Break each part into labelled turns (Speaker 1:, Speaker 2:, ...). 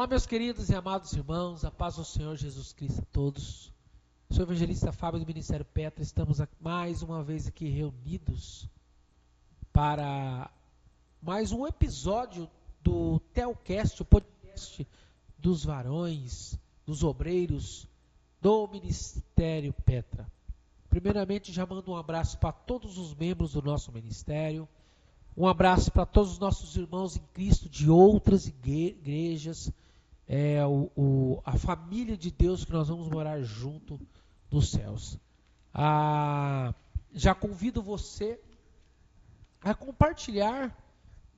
Speaker 1: Olá, meus queridos e amados irmãos, a paz do Senhor Jesus Cristo a todos. Sou o evangelista Fábio do Ministério Petra. Estamos mais uma vez aqui reunidos para mais um episódio do Telcast, o podcast dos varões, dos obreiros do Ministério Petra. Primeiramente, já mando um abraço para todos os membros do nosso ministério. Um abraço para todos os nossos irmãos em Cristo de outras igrejas, a família de Deus que nós vamos morar junto nos céus. Já convido você a compartilhar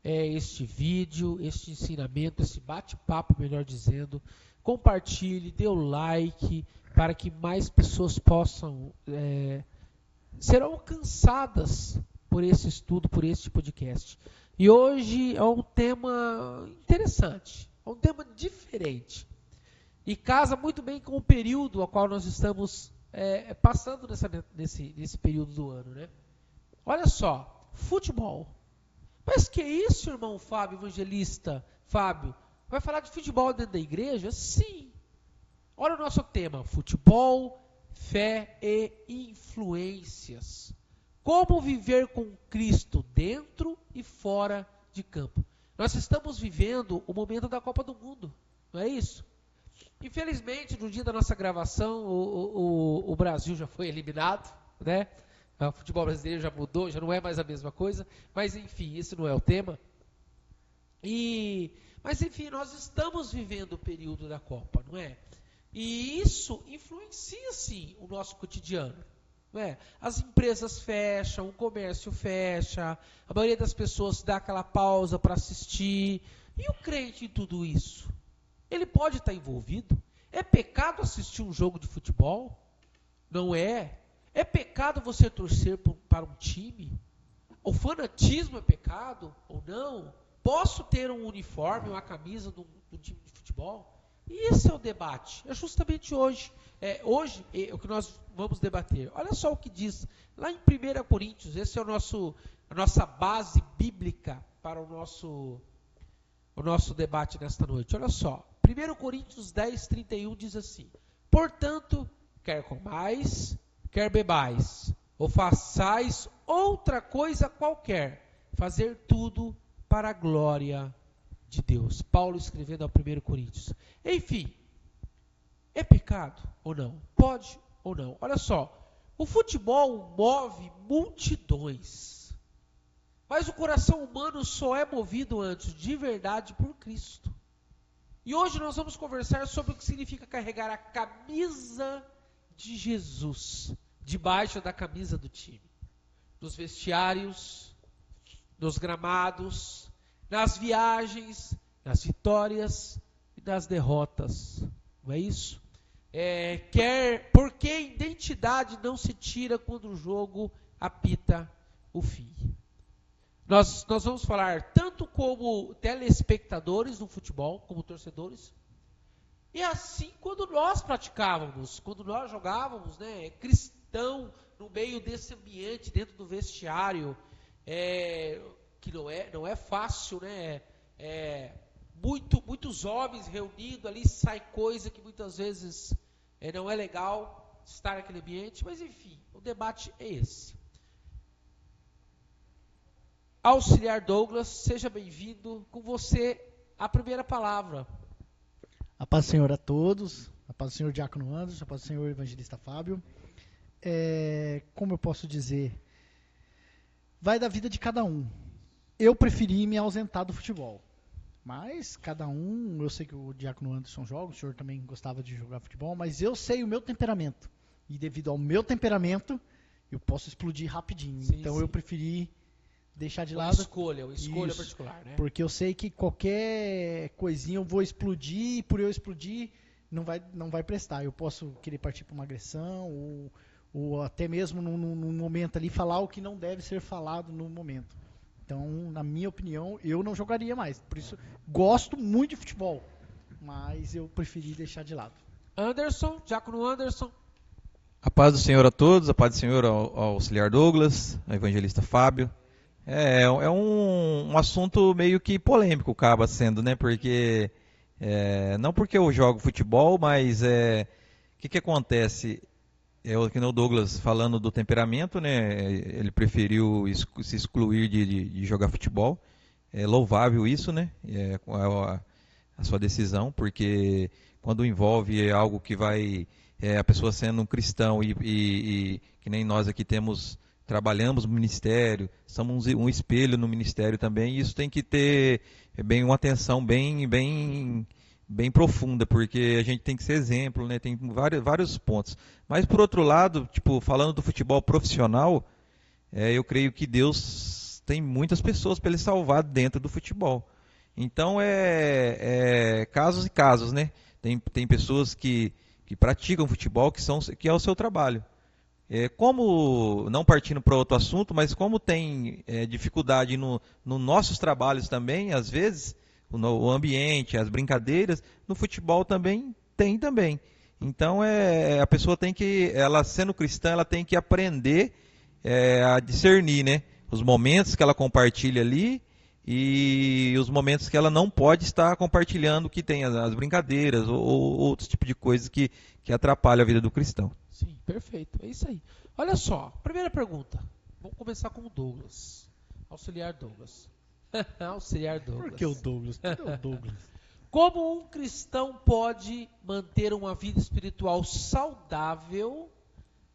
Speaker 1: este vídeo, este ensinamento, esse bate-papo, melhor dizendo. Compartilhe, dê o like para que mais pessoas possam ser alcançadas por esse estudo, por este podcast. E hoje é um tema interessante, é um tema diferente. E casa muito bem com o período ao qual nós estamos passando nesse período do ano, né? Olha só, futebol. Mas que isso, irmão Fábio, evangelista Fábio? Vai falar de futebol dentro da igreja? Sim. Olha o nosso tema, futebol, fé e influências. Como viver com Cristo dentro e fora de campo. Nós estamos vivendo o momento da Copa do Mundo, não é isso? Infelizmente, no dia da nossa gravação, o Brasil já foi eliminado, né? O futebol brasileiro já mudou, já não é mais a mesma coisa, mas enfim, esse não é o tema. Mas enfim, nós estamos vivendo o período da Copa, não é? E isso influencia sim o nosso cotidiano. As empresas fecham, o comércio fecha, a maioria das pessoas dá aquela pausa para assistir. E o crente em tudo isso? Ele pode estar envolvido? É pecado assistir um jogo de futebol? Não é. É pecado você torcer para um time? O fanatismo é pecado ou não? Posso ter um uniforme, uma camisa do time de futebol? E esse é o debate, é justamente hoje. Hoje é o que nós vamos debater. Olha só o que diz lá em 1 Coríntios, esse é a nossa base bíblica para o nosso debate nesta noite. Olha só, 1 Coríntios 10, 31 diz assim: portanto, quer comais, quer bebais, ou façais outra coisa qualquer, fazer tudo para a glória de Deus. Paulo escrevendo ao 1 Coríntios. Enfim, é pecado ou não? Pode ou não? Olha só, o futebol move multidões, mas o coração humano só é movido antes de verdade por Cristo. E hoje nós vamos conversar sobre o que significa carregar a camisa de Jesus debaixo da camisa do time, nos vestiários, nos gramados, nas viagens, nas vitórias e nas derrotas. Não é isso? Porque identidade não se tira quando o jogo apita o fim. Nós vamos falar tanto como telespectadores no futebol, como torcedores, e assim quando nós praticávamos, quando nós jogávamos, né, cristão, no meio desse ambiente, dentro do vestiário, que não é fácil, né? Muitos homens reunidos ali, sai coisa que muitas vezes não é legal estar naquele ambiente, mas enfim, o debate é esse. Auxiliar Douglas, seja bem-vindo. Com você, a primeira palavra.
Speaker 2: A paz do Senhor a todos, a paz do Senhor Diácono Anderson, a paz do Senhor Evangelista Fábio. Como eu posso dizer, vai da vida de cada um. Eu preferi me ausentar do futebol, mas cada um, eu sei que o Diácono Anderson joga, o senhor também gostava de jogar futebol, mas eu sei o meu temperamento, e devido ao meu temperamento, eu posso explodir rapidinho,
Speaker 1: sim,
Speaker 2: então
Speaker 1: sim.
Speaker 2: Eu preferi deixar de
Speaker 1: Uma
Speaker 2: lado.
Speaker 1: escolha
Speaker 2: Isso,
Speaker 1: particular, né?
Speaker 2: Porque eu sei que qualquer coisinha eu vou explodir, e por eu explodir, não vai prestar. Eu posso querer partir para uma agressão, ou até mesmo num momento ali, falar o que não deve ser falado no momento. Então, na minha opinião, eu não jogaria mais. Por isso, gosto muito de futebol, mas eu preferi deixar de lado.
Speaker 1: Anderson, Diácono Anderson.
Speaker 3: A paz do Senhor a todos, a paz do Senhor ao auxiliar Douglas, ao evangelista Fábio. É um assunto meio que polêmico, acaba sendo, né? Porque Não porque eu jogo futebol, mas que acontece? Que nem o Douglas falando do temperamento, né? Ele preferiu se excluir de jogar futebol. É louvável isso, né? A sua decisão, porque quando envolve algo que vai a pessoa sendo um cristão e que nem nós aqui trabalhamos no ministério, somos um espelho no ministério também, e isso tem que ter uma atenção bem profunda, porque a gente tem que ser exemplo, né? Tem vários pontos. Mas por outro lado, tipo, falando do futebol profissional, eu creio que Deus tem muitas pessoas para ele salvar dentro do futebol. Então casos e casos, né? Tem pessoas que praticam futebol que é o seu trabalho. Como, não partindo para outro assunto, mas como tem dificuldade nos nossos trabalhos também, às vezes, o ambiente, as brincadeiras, no futebol também tem também. Então a pessoa tem que, ela sendo cristã, ela tem que aprender a discernir, né? Os momentos que ela compartilha ali e os momentos que ela não pode estar compartilhando, que tem as brincadeiras ou outros tipos de coisas que atrapalham a vida do cristão.
Speaker 1: Sim, perfeito. É isso aí. Olha só, primeira pergunta. Vamos começar com o Douglas. Auxiliar Douglas. Auxiliar Douglas.
Speaker 2: Por que o Douglas? Por que o Douglas?
Speaker 1: Como um cristão pode manter uma vida espiritual saudável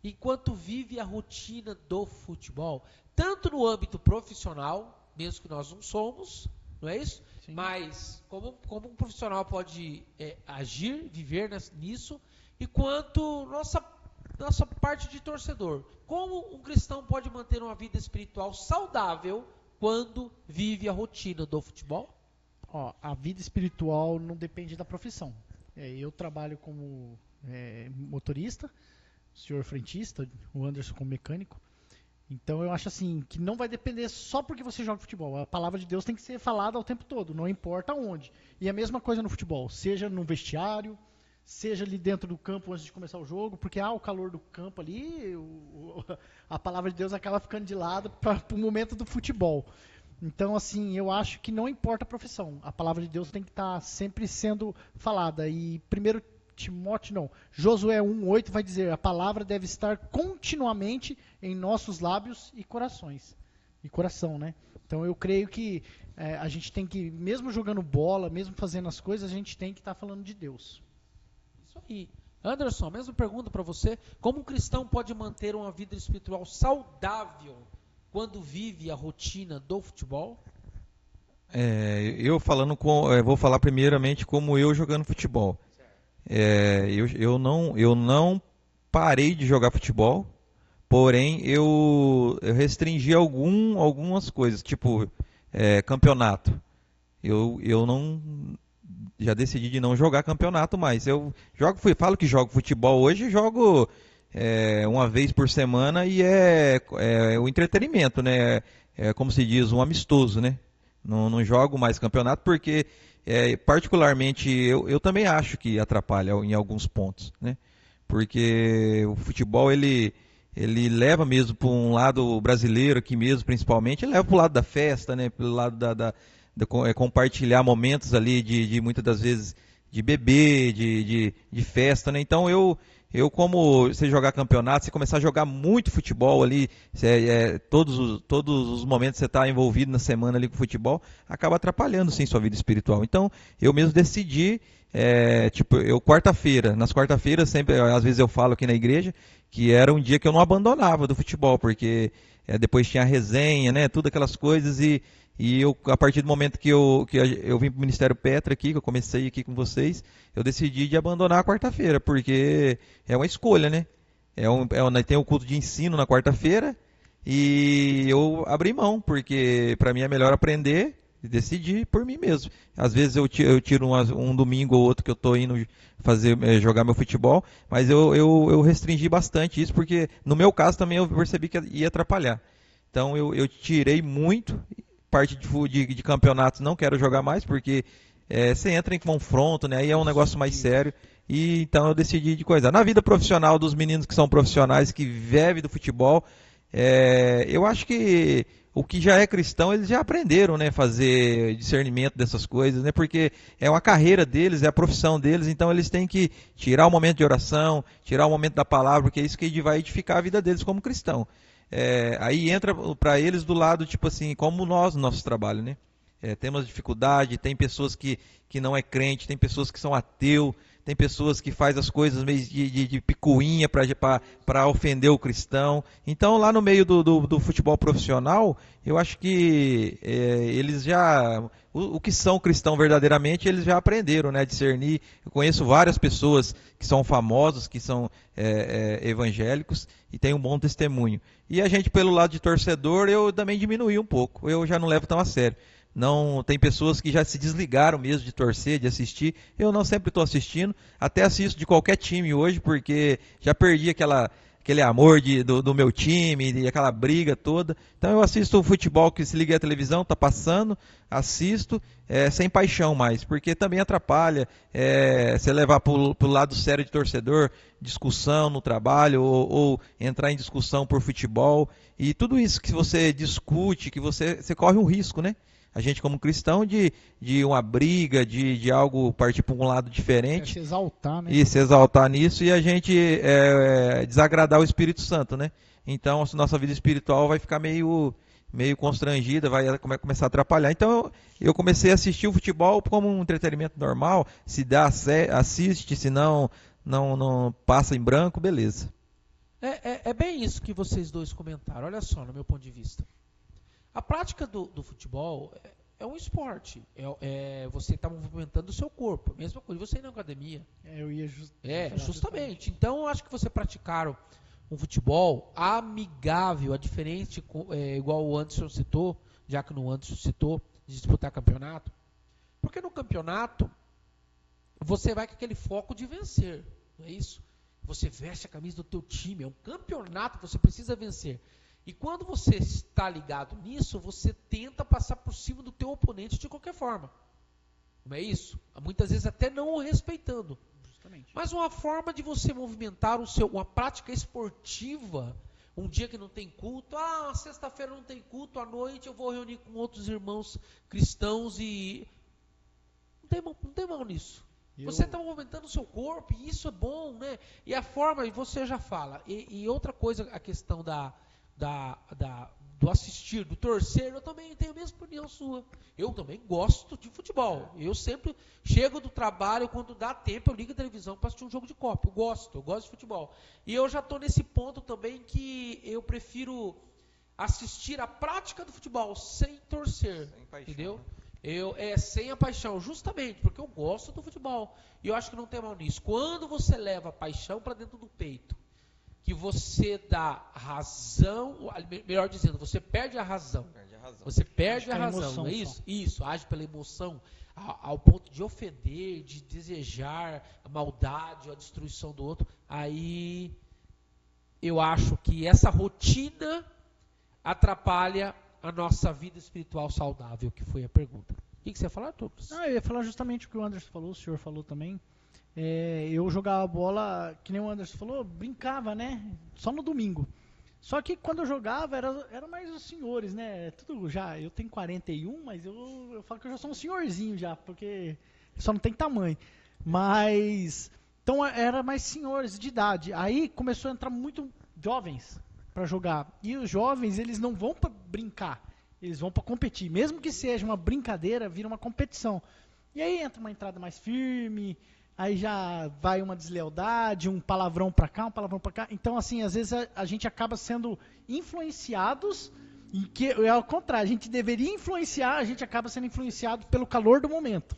Speaker 1: enquanto vive a rotina do futebol? Tanto no âmbito profissional, mesmo que nós não somos, não é isso? Sim. Mas como um profissional pode agir, viver nisso, e quanto nossa parte de torcedor. Como um cristão pode manter uma vida espiritual saudável quando vive a rotina do futebol?
Speaker 2: A vida espiritual não depende da profissão. Eu trabalho como motorista, o senhor frentista, o Anderson como mecânico. Então eu acho assim, que não vai depender só porque você joga futebol. A palavra de Deus tem que ser falada ao tempo todo, não importa onde. E a mesma coisa no futebol, seja no vestiário, seja ali dentro do campo antes de começar o jogo, porque o calor do campo ali, a palavra de Deus acaba ficando de lado para o momento do futebol. Então, assim, eu acho que não importa a profissão. A palavra de Deus tem que estar sempre sendo falada. E 1 Josué 1:8 vai dizer: a palavra deve estar continuamente em nossos lábios e corações. E coração, né? Então eu creio que a gente tem que, mesmo jogando bola, mesmo fazendo as coisas, a gente tem que estar falando de Deus.
Speaker 1: Isso aí. Anderson, mesma pergunta para você. Como um cristão pode manter uma vida espiritual saudável quando vive a rotina do futebol?
Speaker 3: Eu vou falar primeiramente como eu jogando futebol. Eu não parei de jogar futebol, porém eu restringi algumas coisas, tipo campeonato. Eu não já decidi de não jogar campeonato mais. Falo que jogo futebol hoje, jogo uma vez por semana e o entretenimento, né? Como se diz, um amistoso, né? Não jogo mais campeonato porque particularmente eu também acho que atrapalha em alguns pontos, né? Porque o futebol ele leva mesmo para um lado brasileiro aqui mesmo, principalmente, ele leva para o lado da festa, né? Pelo lado compartilhar momentos ali de muitas das vezes de beber, de festa, né? Então eu como você jogar campeonato, você começar a jogar muito futebol ali, todos os momentos que você está envolvido na semana ali com futebol, acaba atrapalhando sim sua vida espiritual. Então eu mesmo decidi, nas quarta-feiras sempre, às vezes eu falo aqui na igreja, que era um dia que eu não abandonava do futebol, porque depois tinha a resenha, né, tudo aquelas coisas e eu, a partir do momento que eu vim para o Ministério Petra aqui, que eu comecei aqui com vocês, eu decidi de abandonar a quarta-feira, porque é uma escolha, né? Tem o culto de ensino na quarta-feira e eu abri mão, porque para mim é melhor aprender e decidir por mim mesmo. Às vezes eu tiro um domingo ou outro que eu estou indo jogar meu futebol, mas eu restringi bastante isso, porque no meu caso também eu percebi que ia atrapalhar. Então eu tirei muito. Parte de campeonatos não quero jogar mais, porque você entra em confronto, né? Aí é um negócio mais sério. E então eu decidi de coisa. Na vida profissional dos meninos que são profissionais, que vivem do futebol, Eu acho que o que já é cristão, eles já aprenderam, né, fazer discernimento dessas coisas, né, porque é uma carreira deles, é a profissão deles, então eles têm que tirar o momento de oração, tirar o momento da palavra, porque é isso que vai edificar a vida deles como cristão. Aí entra para eles do lado, tipo assim, como nós, no nosso trabalho, né? Temos dificuldade, tem pessoas que não é crente, tem pessoas que são ateu, tem pessoas que faz as coisas meio de picuinha para ofender o cristão. Então, lá no meio do futebol profissional, eu acho que eles já... O que são cristão verdadeiramente, eles já aprenderam, né, a discernir. Eu conheço várias pessoas que são famosos, que são evangélicos e têm um bom testemunho. E a gente, pelo lado de torcedor, eu também diminui um pouco. Eu já não levo tão a sério. Não, tem pessoas que já se desligaram mesmo de torcer, de assistir. Eu não sempre estou assistindo, até assisto de qualquer time hoje, porque já perdi aquele amor do meu time, e aquela briga toda. Então eu assisto o futebol que se liga à televisão, está passando, assisto, sem paixão mais, porque também atrapalha você levar para o lado sério de torcedor, discussão no trabalho, ou entrar em discussão por futebol. E tudo isso que você discute, que você corre um risco, né? A gente como cristão de uma briga, de algo partir para um lado diferente.
Speaker 2: Se exaltar, né?
Speaker 3: E se exaltar nisso e a gente desagradar o Espírito Santo, né? Então a nossa vida espiritual vai ficar meio constrangida, vai começar a atrapalhar. Então eu comecei a assistir o futebol como um entretenimento normal. Se dá, assiste, se não passa em branco, beleza.
Speaker 1: É bem isso que vocês dois comentaram. Olha só, no meu ponto de vista. A prática do futebol é um esporte. Você está movimentando o seu corpo. Mesma coisa você ir na academia.
Speaker 2: Eu ia
Speaker 1: justamente. Então, eu acho que você praticar um futebol amigável, diferente, igual o Anderson citou, já que no Anderson citou, de disputar campeonato. Porque no campeonato, você vai com aquele foco de vencer. Não é isso? Você veste a camisa do teu time. É um campeonato, você precisa vencer. E quando você está ligado nisso, você tenta passar por cima do teu oponente de qualquer forma. Não é isso? Muitas vezes até não o respeitando.
Speaker 2: Justamente.
Speaker 1: Mas uma forma de você movimentar uma prática esportiva, um dia que não tem culto, sexta-feira não tem culto, à noite eu vou reunir com outros irmãos cristãos e... Não tem mal nisso. Você está movimentando o seu corpo e isso é bom, né? E a forma, e você já fala. E outra coisa, a questão do assistir, do torcer, eu também tenho a mesma opinião sua. Eu também gosto de futebol. Eu sempre chego do trabalho, quando dá tempo, eu ligo a televisão para assistir um jogo de Copa. Eu gosto de futebol. E eu já estou nesse ponto também que eu prefiro assistir a prática do futebol sem torcer. Sem paixão, entendeu? Sem a paixão, justamente, porque eu gosto do futebol. E eu acho que não tem mal nisso. Quando você leva a paixão para dentro do peito, que você dá razão, melhor dizendo, você perde a razão. Você perde a razão, não é isso? Isso, age pela emoção, ao ponto de ofender, de desejar a maldade, a destruição do outro. Aí eu acho que essa rotina atrapalha a nossa vida espiritual saudável, que foi a pergunta. O que você ia falar, Douglas?
Speaker 2: Eu ia falar justamente o que o Anderson falou, o senhor falou também. Eu jogava bola, que nem o Anderson falou, brincava, né? Só no domingo. Só que quando eu jogava, era mais os senhores, né? Tudo já, eu tenho 41, mas eu falo que eu já sou um senhorzinho já, porque só não tem tamanho. Mas, então era mais senhores de idade. Aí começou a entrar muito jovens para jogar. E os jovens, eles não vão para brincar, eles vão para competir. Mesmo que seja uma brincadeira, vira uma competição. E aí entra uma entrada mais firme, aí já vai uma deslealdade, um palavrão para cá, um palavrão para cá. Então, assim, às vezes a gente acaba sendo influenciados, e que é ao contrário, a gente deveria influenciar, a gente acaba sendo influenciado pelo calor do momento.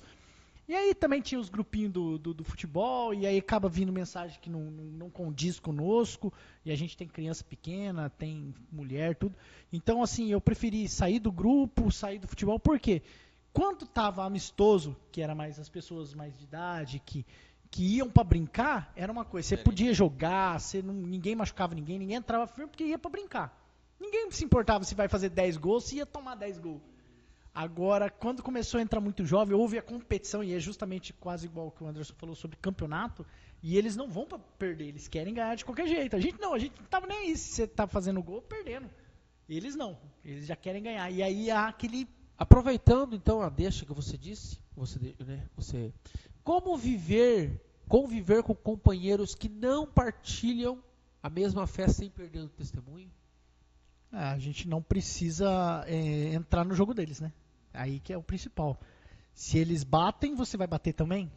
Speaker 2: E aí também tinha os grupinhos do futebol, e aí acaba vindo mensagem que não condiz conosco, e a gente tem criança pequena, tem mulher, tudo. Então, assim, eu preferi sair do grupo, sair do futebol, por quê? Quando estava amistoso, que era mais as pessoas mais de idade, que iam para brincar, era uma coisa. Você podia jogar, ninguém machucava ninguém entrava firme porque ia para brincar. Ninguém se importava se vai fazer 10 gols, se ia tomar 10 gols. Agora, quando começou a entrar muito jovem, houve a competição, e é justamente quase igual o que o Anderson falou sobre campeonato, e eles não vão pra perder, eles querem ganhar de qualquer jeito. A gente não tava nem aí se você tá fazendo gol ou perdendo. Eles não, eles já querem ganhar. E aí há aquele...
Speaker 1: Aproveitando então a deixa que você disse, como conviver com companheiros que não partilham a mesma fé sem perder o testemunho?
Speaker 2: A gente não precisa entrar no jogo deles, né? Aí que é o principal. Se eles batem, você vai bater também?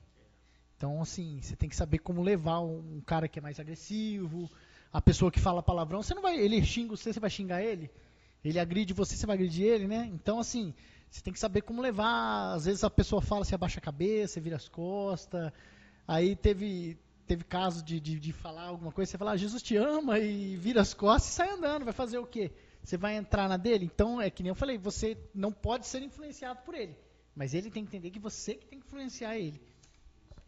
Speaker 2: Então, assim, você tem que saber como levar um cara que é mais agressivo, a pessoa que fala palavrão, ele xinga você vai xingar ele? Ele agride você vai agredir ele, né? Então, assim, você tem que saber como levar. Às vezes a pessoa fala, você abaixa a cabeça, vira as costas. Aí teve caso de falar alguma coisa, você fala, Jesus te ama, e vira as costas e sai andando, vai fazer o quê? Você vai entrar na dele? Então, é que nem eu falei, você não pode ser influenciado por ele, mas ele tem que entender que você que tem que influenciar ele.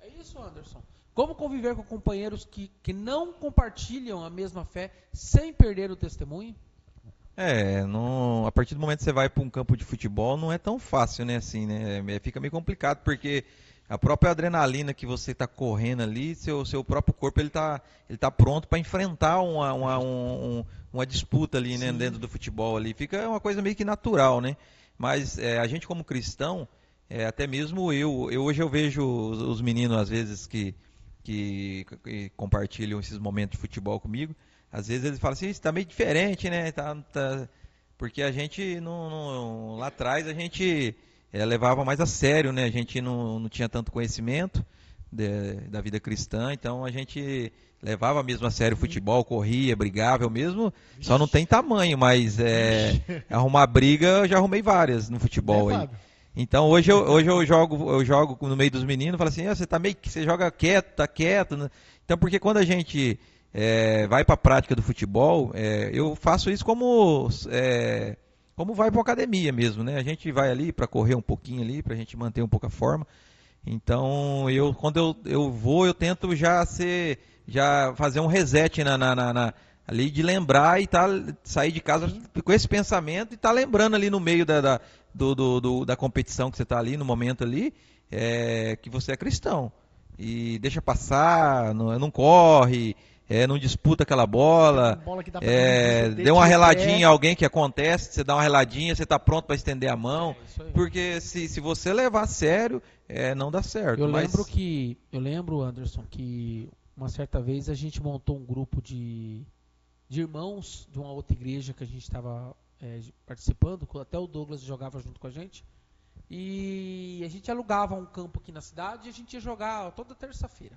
Speaker 1: É isso, Anderson. Como conviver com companheiros que não compartilham a mesma fé sem perder o testemunho?
Speaker 3: A partir do momento que você vai para um campo de futebol, não é tão fácil, né? Assim, né? Fica meio complicado, porque a própria adrenalina que você está correndo ali, seu próprio corpo ele tá pronto para enfrentar uma disputa ali, né, dentro do futebol ali. Fica uma coisa meio que natural, né? Mas a gente como cristão, até mesmo hoje eu vejo os meninos às vezes que compartilham esses momentos de futebol comigo. Às vezes eles falam assim, isso está meio diferente, né? Porque a gente lá atrás a gente levava mais a sério, né? A gente não tinha tanto conhecimento da vida cristã, então a gente levava mesmo a sério o futebol, corria, brigava, eu mesmo só não tem tamanho, mas arrumar briga eu já arrumei várias no futebol aí. Então hoje eu jogo no meio dos meninos, falo assim, você joga quieto, tá quieto, né? Então porque quando a gente vai para a prática do futebol, eu faço isso como vai para a academia mesmo, né? A gente vai ali para correr um pouquinho ali, para a gente manter um pouco a forma. Então, quando eu vou, eu tento já fazer um reset ali de lembrar e sair de casa com esse pensamento e lembrando ali no meio da competição que você está ali, no momento ali, que você é cristão. E deixa passar, não corre, não disputa aquela bola, deu uma reladinha em alguém que acontece, você dá uma reladinha, você está pronto para estender a mão, porque se você levar a sério, não dá certo.
Speaker 1: Eu lembro, Anderson, que uma certa vez a gente montou um grupo de irmãos de uma outra igreja que a gente estava participando, até o Douglas jogava junto com a gente, e a gente alugava um campo aqui na cidade e a gente ia jogar toda terça-feira.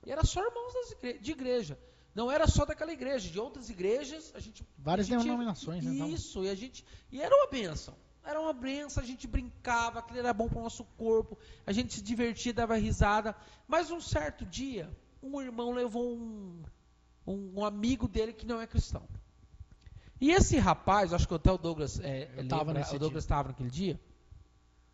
Speaker 1: E era só irmãos de igreja. Não era só daquela igreja, de outras igrejas.
Speaker 2: Várias denominações, né?
Speaker 1: Isso, e era uma bênção. Era uma bênção, a gente brincava, aquilo era bom para o nosso corpo, a gente se divertia, dava risada. Mas um certo dia, um irmão levou um amigo dele que não é cristão. E esse rapaz, acho que até o Douglas estava naquele dia,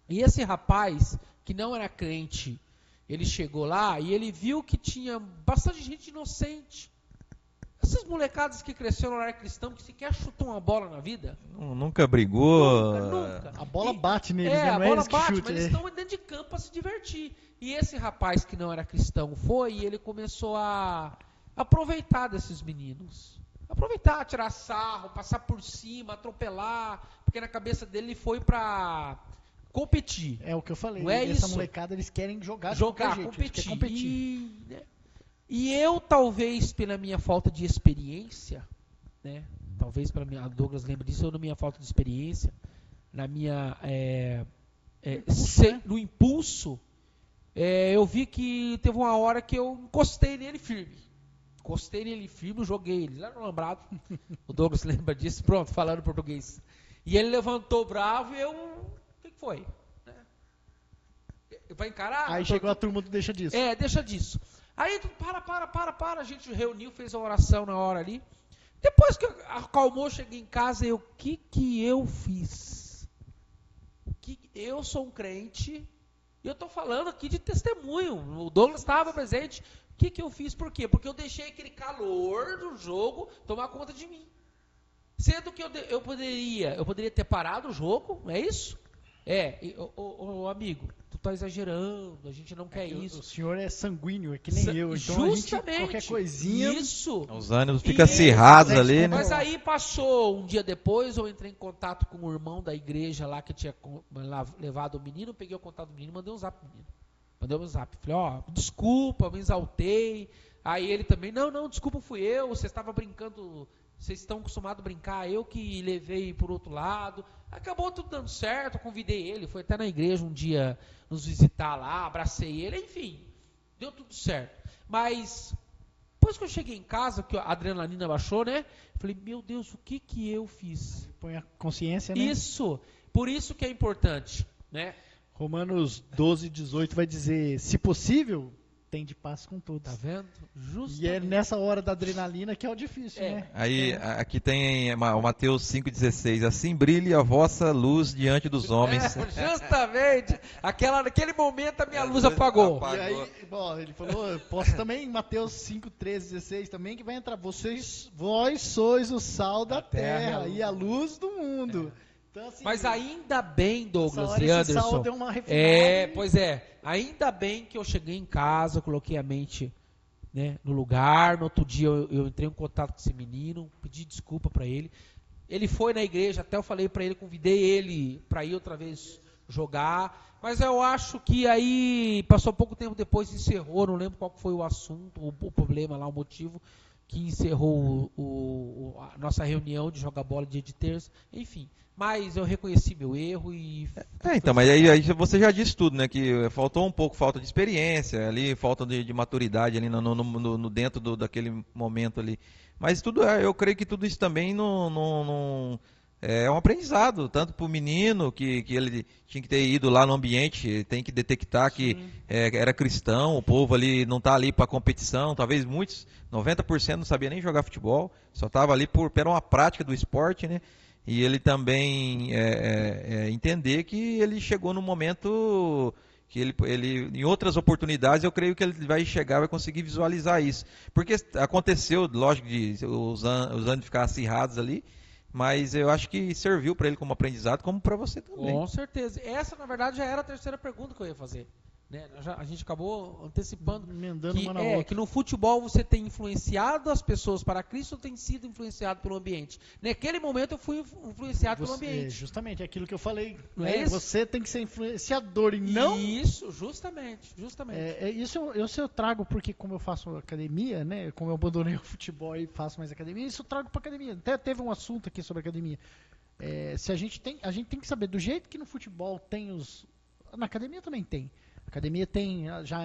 Speaker 1: e esse rapaz, que não era crente, ele chegou lá e ele viu que tinha bastante gente inocente. Essas molecadas que cresceram no lar cristão, que sequer chutam uma bola na vida.
Speaker 3: Nunca brigou.
Speaker 2: Nunca. A bola bate neles, né?
Speaker 1: A bola bate,
Speaker 2: chute,
Speaker 1: mas eles estão dentro de campo para se divertir. E esse rapaz que não era cristão foi e ele começou a aproveitar desses meninos. Aproveitar, tirar sarro, passar por cima, atropelar, porque na cabeça dele ele foi para competir.
Speaker 2: É o que eu falei.
Speaker 1: Não é
Speaker 2: essa
Speaker 1: isso.
Speaker 2: Molecada, eles querem jogar
Speaker 1: competir. E eu, talvez, pela minha falta de experiência, né? Talvez pela minha, a Douglas lembra disso, eu na minha falta de experiência, na minha no impulso, eu vi que teve uma hora que eu encostei nele firme, joguei ele lá no alambrado. O Douglas lembra disso, pronto, falando português. E ele levantou bravo e eu, o que foi? Vai encarar?
Speaker 2: Aí chegou a turma do deixa disso.
Speaker 1: Deixa disso. Aí, para, a gente reuniu, fez a oração na hora ali. Depois que acalmou, cheguei em casa e o que eu fiz? Eu sou um crente e eu estou falando aqui de testemunho. O Douglas estava presente. O que eu fiz? Por quê? Porque eu deixei aquele calor do jogo tomar conta de mim. Sendo que eu poderia ter parado o jogo, não é isso? Amigo, tu tá exagerando, a gente não quer isso.
Speaker 2: O senhor é sanguíneo, é que nem eu, então
Speaker 1: justamente,
Speaker 2: a gente, qualquer coisinha...
Speaker 1: Isso.
Speaker 3: Os ânimos ficam acirrados ali, né?
Speaker 1: Mas aí passou um dia depois, eu entrei em contato com o irmão da igreja lá, que tinha levado o menino, peguei o contato do menino, mandei um zap pro menino. Mandei um zap, falei, desculpa, me exaltei. Aí ele também, não, desculpa, fui eu, você estava brincando... Vocês estão acostumados a brincar, eu que levei por outro lado. Acabou tudo dando certo, eu convidei ele, foi até na igreja um dia nos visitar lá, abracei ele, enfim, deu tudo certo. Mas, depois que eu cheguei em casa, que a adrenalina baixou, né? Falei, meu Deus, o que eu fiz?
Speaker 2: Põe a consciência, né?
Speaker 1: Isso, por isso que é importante, né?
Speaker 2: Romanos 12:18 vai dizer, se possível... tem de paz com todos.
Speaker 1: Tá vendo? Justamente.
Speaker 2: E é nessa hora da adrenalina que é o difícil, né?
Speaker 3: Aí, aqui tem o Mateus 5,16. Assim brilhe a vossa luz diante dos homens.
Speaker 1: Justamente. Naquele momento a minha luz apagou.
Speaker 2: E aí, ele falou, posso também, Mateus 5:13-16 também, que vai entrar. Vós sois o sal da terra e a luz do mundo. Então, assim,
Speaker 1: mas ainda bem, Douglas
Speaker 2: e
Speaker 1: Anderson.
Speaker 2: Esse sal deu uma refinada.
Speaker 1: Pois é. Ainda bem que eu cheguei em casa, coloquei a mente, né, no lugar. No outro dia eu entrei em contato com esse menino, pedi desculpa para ele. Ele foi na igreja, até eu falei para ele, convidei ele para ir outra vez jogar. Mas eu acho que aí, passou pouco tempo depois, encerrou, não lembro qual foi o assunto, o problema lá, o motivo que encerrou a nossa reunião de jogar bola dia de terça, enfim. Mas eu reconheci meu erro e...
Speaker 3: então, mas aí você já disse tudo, né? Que faltou um pouco, falta de experiência ali, falta de maturidade ali no dentro daquele momento ali. Mas eu creio que tudo isso também é um aprendizado, tanto para o menino, que ele tinha que ter ido lá no ambiente, tem que detectar que era cristão, o povo ali não está ali para competição, talvez muitos, 90% não sabia nem jogar futebol, só estava ali era uma prática do esporte, né? E ele também entender que ele chegou no momento que ele em outras oportunidades, eu creio que ele vai chegar, vai conseguir visualizar isso. Porque aconteceu, lógico, os anos ficar acirrados ali, mas eu acho que serviu para ele como aprendizado, como para você também.
Speaker 1: Com certeza. Essa, na verdade, já era a terceira pergunta que eu ia fazer. Né? A gente acabou antecipando que no futebol você tem influenciado as pessoas para Cristo ou tem sido influenciado pelo ambiente. Naquele momento eu fui influenciado pelo ambiente.
Speaker 2: Justamente, é aquilo que eu falei.
Speaker 1: Não é isso?
Speaker 2: Você tem que ser influenciador e não...
Speaker 1: Isso, justamente.
Speaker 2: Isso eu trago porque como eu faço academia, né? Como eu abandonei o futebol e faço mais academia, isso eu trago para academia. Até teve um assunto aqui sobre academia. A gente tem que saber, do jeito que no futebol tem na academia também tem. Academia tem, já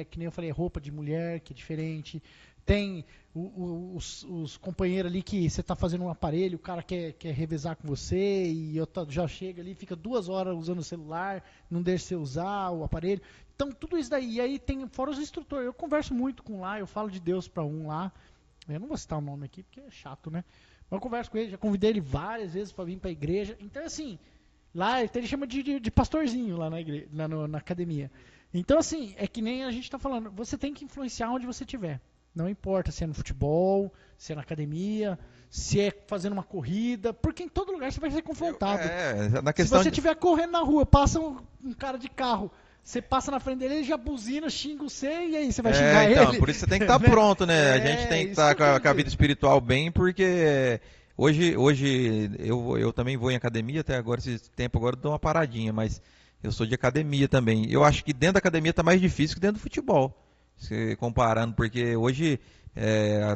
Speaker 2: que nem eu falei, roupa de mulher, que é diferente. Tem os companheiros ali que você está fazendo um aparelho, o cara quer revezar com você e já chega ali, fica 2 horas usando o celular, não deixa você usar o aparelho. Então, tudo isso daí. E aí tem, fora os instrutores, eu converso muito com lá, eu falo de Deus para um lá. Eu não vou citar o nome aqui, porque é chato, né? Mas eu converso com ele, já convidei ele várias vezes para vir para a igreja. Então, assim, lá ele chama de pastorzinho lá na igreja, na academia. Então, assim, é que nem a gente está falando, você tem que influenciar onde você estiver. Não importa se é no futebol, se é na academia, se é fazendo uma corrida, porque em todo lugar você vai ser confrontado. Se você estiver correndo na rua, passa um cara de carro, você passa na frente dele, ele já buzina, xinga você, e aí você vai xingar ele.
Speaker 3: Por isso você tem que estar pronto, né? A gente tem que estar com a vida espiritual bem, porque hoje eu também vou em academia, até agora, esse tempo agora eu dou uma paradinha, mas... Eu sou de academia também. Eu acho que dentro da academia está mais difícil que dentro do futebol. Se comparando, porque hoje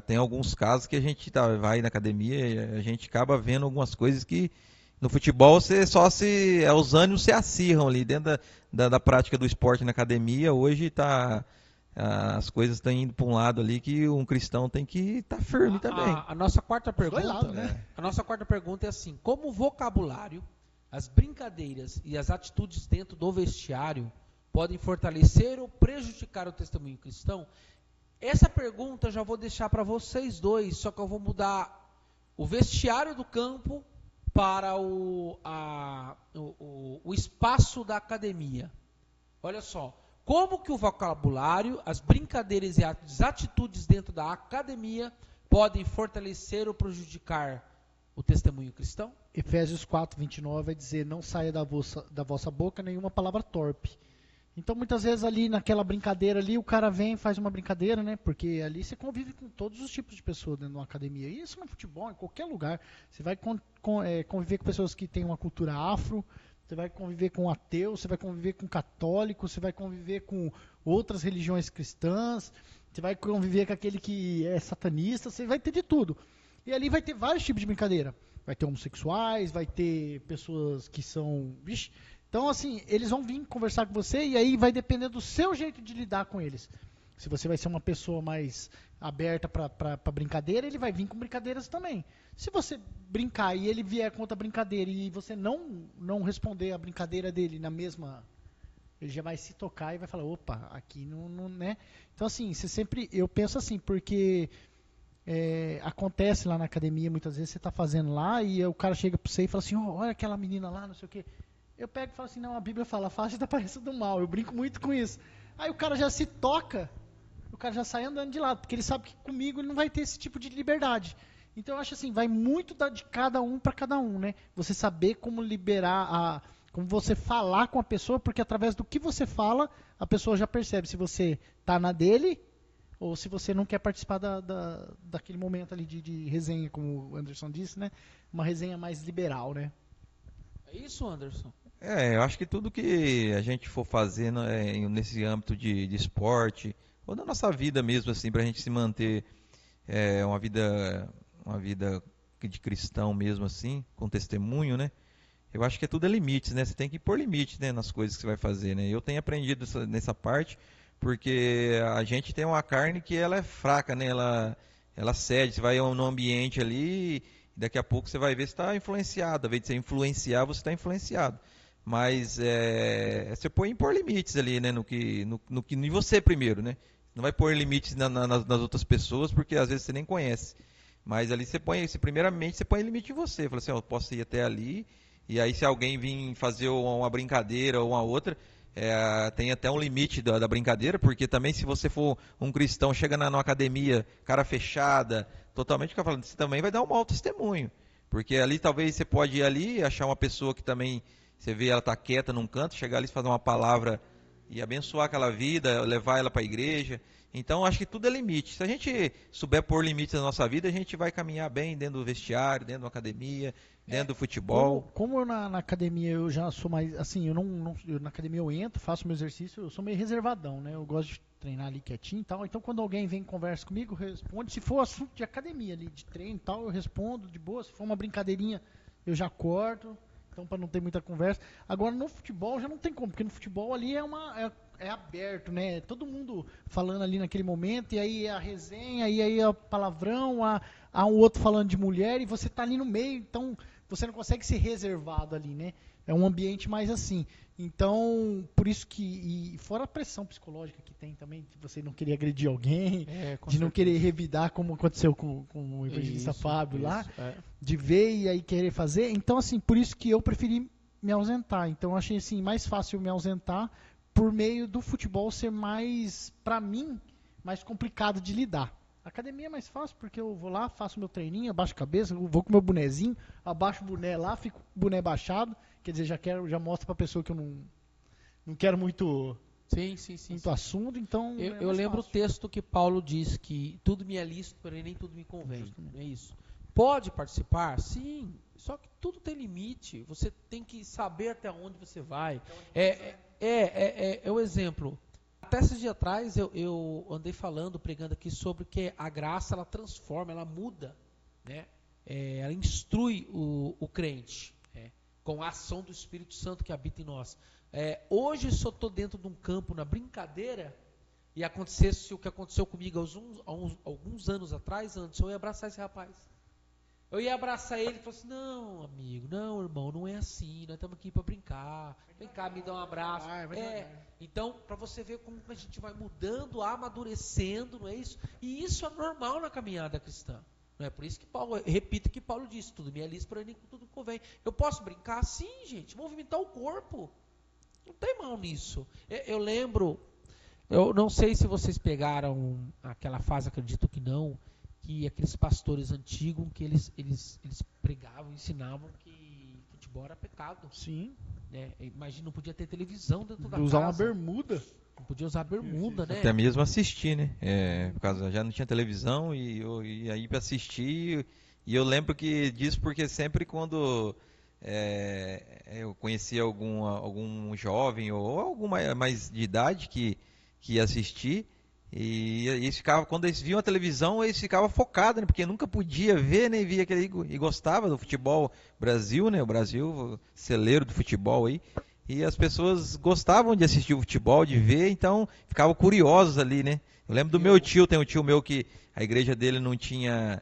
Speaker 3: tem alguns casos que a gente vai na academia e a gente acaba vendo algumas coisas que no futebol você os ânimos se acirram ali. Dentro da prática do esporte na academia, hoje as coisas estão indo para um lado ali que um cristão tem que estar firme também.
Speaker 1: A nossa quarta pergunta, a nossa quarta pergunta é assim: como o vocabulário, as brincadeiras e as atitudes dentro do vestiário podem fortalecer ou prejudicar o testemunho cristão? Essa pergunta eu já vou deixar para vocês dois, só que eu vou mudar o vestiário do campo para o espaço da academia. Olha só, como que o vocabulário, as brincadeiras e as atitudes dentro da academia podem fortalecer ou prejudicar o testemunho cristão?
Speaker 2: Efésios 4:29 vai dizer, não saia da vossa boca nenhuma palavra torpe. Então, muitas vezes ali naquela brincadeira ali, o cara vem e faz uma brincadeira, né? Porque ali você convive com todos os tipos de pessoas dentro de uma academia. E isso no futebol, em qualquer lugar. Você vai conviver com pessoas que têm uma cultura afro, você vai conviver com ateus, você vai conviver com católicos, você vai conviver com outras religiões cristãs, você vai conviver com aquele que é satanista, você vai ter de tudo. E ali vai ter vários tipos de brincadeira. Vai ter homossexuais, vai ter pessoas que são... Vixe, então, assim, eles vão vir conversar com você e aí vai depender do seu jeito de lidar com eles. Se você vai ser uma pessoa mais aberta para brincadeira, ele vai vir com brincadeiras também. Se você brincar e ele vier com outra brincadeira e você não responder a brincadeira dele na mesma... Ele já vai se tocar e vai falar, opa, aqui não né? Então, assim, eu penso assim, porque acontece lá na academia, muitas vezes você está fazendo lá e o cara chega para você e fala assim, olha aquela menina lá, não sei o quê. Eu pego e falo assim, não, a Bíblia fala, faça da aparência do mal. Eu brinco muito com isso. Aí o cara já se toca, o cara já sai andando de lado, porque ele sabe que comigo ele não vai ter esse tipo de liberdade. Então eu acho assim, vai muito de cada um para cada um, né? Você saber como liberar, como você falar com a pessoa, porque através do que você fala, a pessoa já percebe se você tá na dele ou se você não quer participar daquele momento ali de resenha, como o Anderson disse, né? Uma resenha mais liberal, né?
Speaker 1: É isso, Anderson?
Speaker 3: Eu acho que tudo que a gente for fazer nesse âmbito de esporte, ou da nossa vida mesmo, assim, para a gente se manter uma vida de cristão mesmo, assim, com testemunho, né? Eu acho que tudo é limites, né? Você tem que pôr limites, né, nas coisas que você vai fazer, né? Eu tenho aprendido nessa parte, porque a gente tem uma carne que ela é fraca, né? Ela cede, você vai num ambiente ali, daqui a pouco você vai ver se está influenciado, ao invés de você influenciar, você está influenciado. Mas você põe impor limites ali, né? No que em você primeiro, né? Não vai pôr limites nas outras pessoas, porque às vezes você nem conhece. Mas ali primeiramente você põe limite em você. Fala assim, eu posso ir até ali, e aí se alguém vir fazer uma brincadeira ou uma outra, tem até um limite da brincadeira, porque também se você for um cristão, chega numa academia, cara fechada, totalmente fica falando, você também vai dar um mau testemunho. Porque ali talvez você pode ir ali, achar uma pessoa que também, você vê ela tá quieta num canto, chegar ali e fazer uma palavra e abençoar aquela vida, levar ela para a igreja. Então, acho que tudo é limite. Se a gente souber pôr limites na nossa vida, a gente vai caminhar bem dentro do vestiário, dentro da academia, dentro do futebol.
Speaker 2: Como eu na academia eu já sou mais, assim, na academia eu entro, faço meu exercício, eu sou meio reservadão, né? Eu gosto de treinar ali quietinho e tal. Então, quando alguém vem e conversa comigo, eu respondo. Se for assunto de academia ali, de treino e tal, eu respondo de boa. Se for uma brincadeirinha, eu já corto. Então, para não ter muita conversa. Agora, no futebol já não tem como, porque no futebol ali é aberto, né? Todo mundo falando ali naquele momento, e aí a resenha, e aí a palavrão, há um outro falando de mulher, e você tá ali no meio, então você não consegue ser reservado ali, né? É um ambiente mais assim. Então, por isso que, e fora a pressão psicológica que tem também, de você não querer agredir alguém, de não querer revidar, como aconteceu com o evangelista Fábio lá, de ver e aí querer fazer. Então, assim, por isso que eu preferi me ausentar. Então, eu achei assim, mais fácil me ausentar por meio do futebol ser mais, pra mim, mais complicado de lidar. A academia é mais fácil porque eu vou lá, faço meu treininho, abaixo a cabeça, vou com meu bonezinho, abaixo o boné lá, fico com o boné baixado, quer dizer, já mostro pra pessoa que eu não quero muito assunto, então
Speaker 1: eu lembro fácil. O texto que Paulo diz que tudo me é lícito, porém nem tudo me convém. Justamente. Não é isso? Pode participar? Sim, só que tudo tem limite, você tem que saber até onde você vai. É um exemplo. Até esses dias atrás eu andei pregando aqui sobre que a graça ela transforma, ela muda, né? Ela instrui o crente com a ação do Espírito Santo que habita em nós. Hoje, se eu estou dentro de um campo na brincadeira e acontecesse o que aconteceu comigo alguns anos atrás, antes eu ia abraçar esse rapaz. Eu ia abraçar ele e falar assim, não, amigo, não, irmão, não é assim, nós estamos aqui para brincar, vem cá, me dá um abraço. Então, para você ver como a gente vai mudando, amadurecendo, não é isso? E isso é normal na caminhada cristã. Não é por isso que Paulo, repito que Paulo disse, tudo me é lícito, porém nem tudo me convém. Eu posso brincar? Sim, gente, movimentar o corpo. Não tem mal nisso. Eu lembro, eu não sei se vocês pegaram aquela fase, acredito que não, que aqueles pastores antigos que eles pregavam, ensinavam que futebol era pecado.
Speaker 2: Sim.
Speaker 1: Né? Imagina, não podia ter televisão dentro da casa.
Speaker 2: Usar uma bermuda.
Speaker 1: Não podia usar bermuda, né?
Speaker 3: Até mesmo assistir, né? Por causa, já não tinha televisão e aí para assistir. E eu lembro que disso porque sempre quando eu conhecia algum jovem ou algum mais de idade que ia assistir, e eles ficavam, quando eles viam a televisão, eles ficavam focados, né? Porque nunca podia ver, né? Via aquele, e gostava do futebol Brasil, né? O Brasil, celeiro do futebol aí. E as pessoas gostavam de assistir o futebol, de ver, então ficavam curiosos ali, né? Eu lembro do meu tio, tem um tio meu que a igreja dele não tinha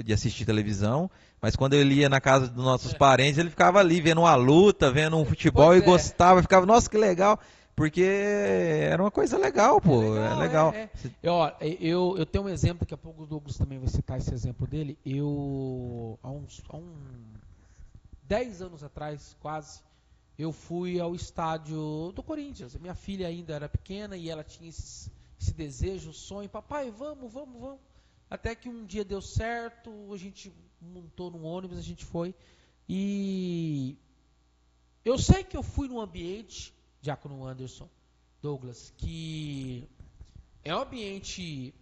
Speaker 3: de assistir televisão, mas quando ele ia na casa dos nossos parentes, ele ficava ali vendo uma luta, vendo um futebol e gostava, ficava, nossa, que legal, porque era uma coisa legal, pô, é legal.
Speaker 1: Eu tenho um exemplo, daqui a pouco o Douglas também vai citar esse exemplo dele. Há uns 10 anos atrás, quase, eu fui ao estádio do Corinthians. Minha filha ainda era pequena e ela tinha esse desejo, sonho, papai, vamos. Até que um dia deu certo, a gente montou num ônibus, a gente foi. E eu sei que eu fui num ambiente, Diácono Anderson, Douglas, que é um ambiente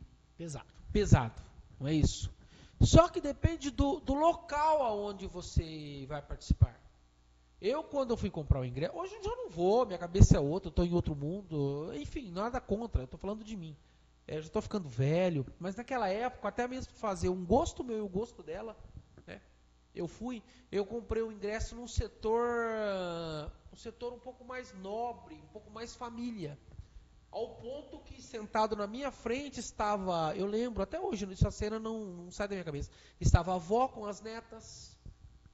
Speaker 1: pesado, não é isso? Só que depende do local aonde você vai participar. Quando eu fui comprar o ingresso, hoje eu já não vou, minha cabeça é outra, eu estou em outro mundo, enfim, nada contra, eu estou falando de mim. Eu já estou ficando velho, mas naquela época, até mesmo fazer um gosto meu e o gosto dela, né? Eu comprei o ingresso num setor um pouco mais nobre, um pouco mais família. Ao ponto que sentado na minha frente estava, eu lembro, até hoje, essa cena não sai da minha cabeça, estava a avó com as netas,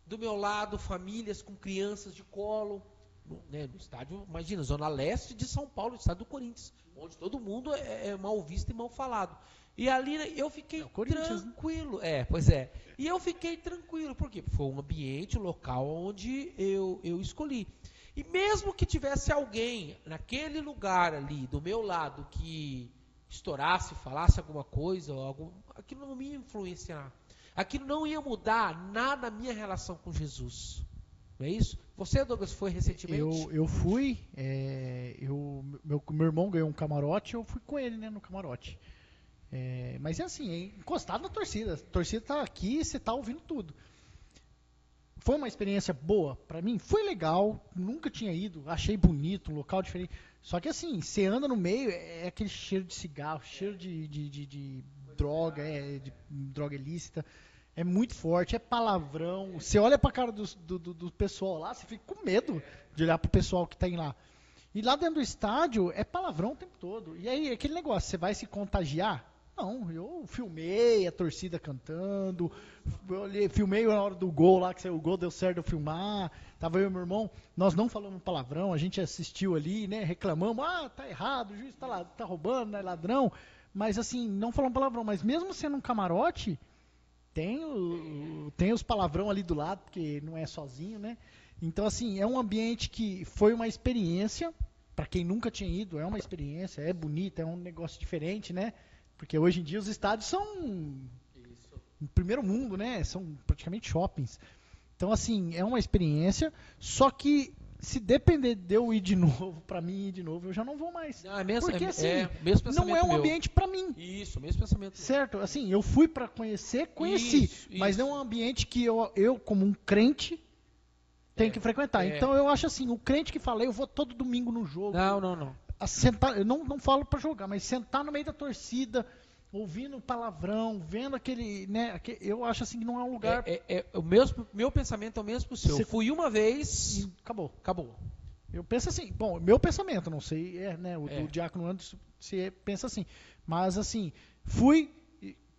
Speaker 1: do meu lado, famílias com crianças de colo, no estádio, imagina, Zona Leste de São Paulo, estádio do Corinthians, onde todo mundo é mal visto e mal falado. E ali eu fiquei tranquilo. Pois é. E eu fiquei tranquilo, porque foi um ambiente, um local onde eu escolhi. E mesmo que tivesse alguém naquele lugar ali, do meu lado, que estourasse, falasse alguma coisa, aquilo não ia influenciar. Aquilo não ia mudar nada na minha relação com Jesus. Não é isso? Você, Douglas, foi recentemente?
Speaker 2: Eu fui, meu irmão ganhou um camarote, eu fui com ele, né, no camarote. Mas é assim, encostado na torcida. A torcida tá aqui, você tá ouvindo tudo. Foi uma experiência boa pra mim? Foi legal, nunca tinha ido, achei bonito, um local diferente. Só que assim, você anda no meio, é aquele cheiro de cigarro, cheiro de droga, de droga ilícita. É muito forte, é palavrão. Você olha pra cara do pessoal lá, você fica com medo de olhar pro pessoal que tem lá. E lá dentro do estádio é palavrão o tempo todo. E aí, aquele negócio, você vai se contagiar? Não, eu filmei a torcida cantando, filmei na hora do gol lá, que saiu o gol, deu certo eu filmar. Tava eu e meu irmão, nós não falamos palavrão, a gente assistiu ali, né, reclamamos, tá errado, o juiz tá roubando, é ladrão. Mas assim, não falamos palavrão, mas mesmo sendo um camarote, tem os palavrão ali do lado, porque não é sozinho, né? Então assim, é um ambiente que foi uma experiência, para quem nunca tinha ido, é uma experiência, é bonita, é um negócio diferente, né? Porque hoje em dia os estádios são em primeiro mundo, né? São praticamente shoppings. Então, assim, é uma experiência, só que se depender de eu ir de novo, pra mim ir de novo, eu já não vou mais. Porque, assim, não é um ambiente pra mim.
Speaker 1: Isso, mesmo pensamento.
Speaker 2: Certo? Assim, eu fui pra conheci, mas não é um ambiente que eu como um crente, tenho que frequentar. Então, eu acho assim, o crente que fala, eu vou todo domingo no jogo.
Speaker 1: Não.
Speaker 2: Sentar, eu não falo pra jogar, mas sentar no meio da torcida, ouvindo palavrão, vendo aquele, né, eu acho assim que não é um lugar.
Speaker 1: O meu pensamento é o mesmo que o seu. Eu fui uma vez
Speaker 2: e acabou. Eu penso assim, bom, meu pensamento, não sei, né, do Diácono Anderson, se pensa assim, mas assim, fui,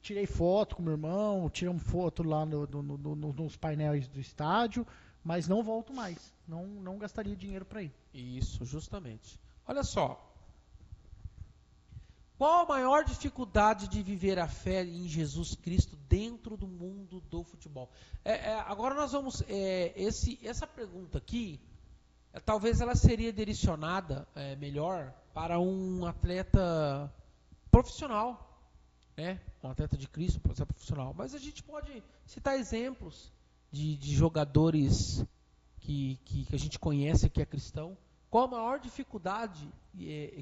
Speaker 2: tirei foto com meu irmão, tiramos foto lá nos painéis do estádio, mas não volto mais, não gastaria dinheiro para ir.
Speaker 1: Isso, justamente. Olha só, qual a maior dificuldade de viver a fé em Jesus Cristo dentro do mundo do futebol? Agora nós vamos, essa pergunta aqui, talvez ela seria direcionada melhor para um atleta profissional, né? Um atleta de Cristo, um atleta profissional. Mas a gente pode citar exemplos de jogadores que a gente conhece que é cristão. Qual a maior dificuldade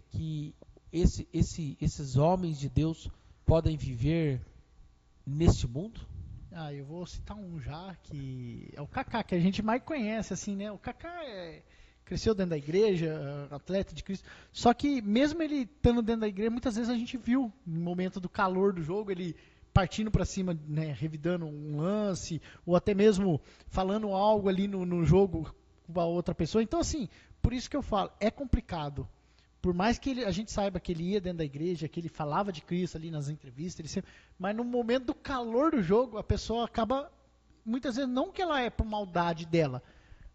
Speaker 1: que esses homens de Deus podem viver neste mundo?
Speaker 2: Eu vou citar um já, que é o Kaká, que a gente mais conhece, assim, né? O Kaká cresceu dentro da igreja, atleta de Cristo. Só que mesmo ele estando dentro da igreja, muitas vezes a gente viu, no momento do calor do jogo, ele partindo para cima, né, revidando um lance, ou até mesmo falando algo ali no jogo com a outra pessoa. Então, assim, por isso que eu falo, é complicado. Por mais que a gente saiba que ele ia dentro da igreja, que ele falava de Cristo ali nas entrevistas, mas no momento do calor do jogo, a pessoa acaba, muitas vezes, não que ela é por maldade dela,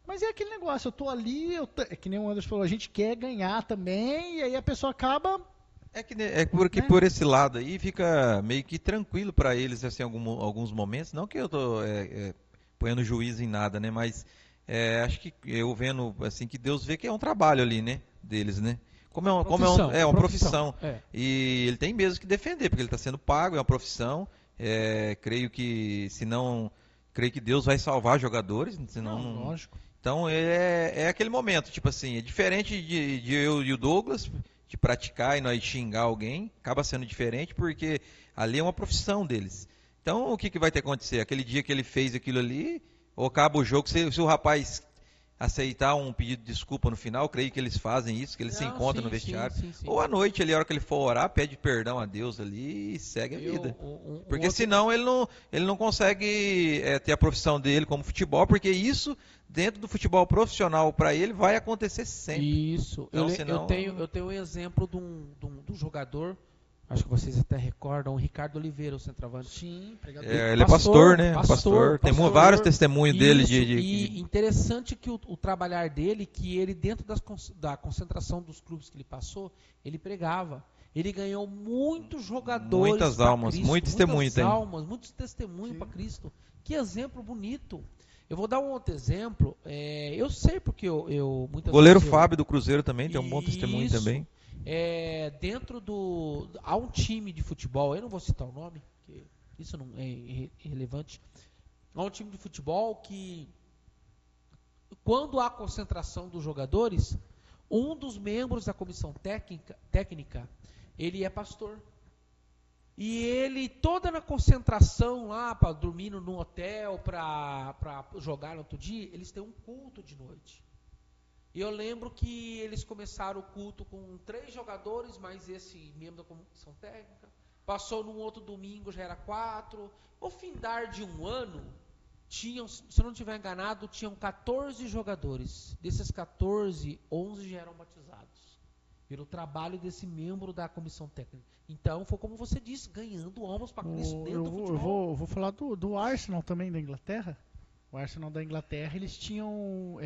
Speaker 2: mas é aquele negócio, eu tô ali, é que nem o Anderson falou, a gente quer ganhar também, e aí a pessoa acaba...
Speaker 3: Porque por esse lado aí fica meio que tranquilo para eles, assim, alguns momentos, não que eu tô ponhando juízo em nada, né, mas acho que eu vendo, assim, que Deus vê que é um trabalho ali, né, deles, né. É uma profissão. E ele tem mesmo que defender, porque ele está sendo pago, é uma profissão. Creio que Deus vai salvar jogadores, senão não.
Speaker 2: Lógico.
Speaker 3: Então é aquele momento, tipo assim, é diferente de eu e o Douglas, de praticar e nós xingar alguém, acaba sendo diferente porque ali é uma profissão deles. Então o que vai ter que acontecer? Aquele dia que ele fez aquilo ali, ou acaba o jogo, se o rapaz aceitar um pedido de desculpa no final, creio que eles fazem isso, que eles se encontram no vestiário. Sim. Ou à noite, ali, a hora que ele for orar, pede perdão a Deus ali e segue a vida. Porque senão ele não consegue ter a profissão dele como futebol, porque isso, dentro do futebol profissional, para ele, vai acontecer sempre.
Speaker 1: Isso.
Speaker 3: Então,
Speaker 1: eu tenho um exemplo de um jogador, acho que vocês até recordam, o Ricardo Oliveira, o centroavante.
Speaker 2: Sim, pregador.
Speaker 3: Ele é pastor, né? Pastor. Tem vários testemunhos dele.
Speaker 1: E interessante que o trabalhar dele, que ele dentro da concentração dos clubes que ele passou, ele pregava. Ele ganhou muitos jogadores.
Speaker 3: Muitas almas, muitos testemunhos.
Speaker 1: Muitos testemunhos para Cristo. Que exemplo bonito. Eu vou dar um outro exemplo. Eu sei porque eu muitas
Speaker 3: goleiro
Speaker 1: vezes
Speaker 3: Fábio do Cruzeiro também tem um bom testemunho também.
Speaker 1: Há um time de futebol, eu não vou citar o nome, porque isso não é irrelevante. Há um time de futebol que, quando há concentração dos jogadores, um dos membros da comissão técnica, ele é pastor. E ele, toda na concentração lá, para dormir num hotel, para jogar no outro dia, eles têm um culto de noite. E eu lembro que eles começaram o culto com 3 jogadores, mais esse membro da comissão técnica. Passou num outro domingo, já era 4. No findar de um ano, se eu não estiver enganado, tinham 14 jogadores. Desses 14, 11 já eram batizados. Pelo trabalho desse membro da comissão técnica. Então, foi como você disse, ganhando almas para Cristo dentro do futebol.
Speaker 2: Eu vou falar do Arsenal também, da Inglaterra. O Arsenal da Inglaterra, eles tinham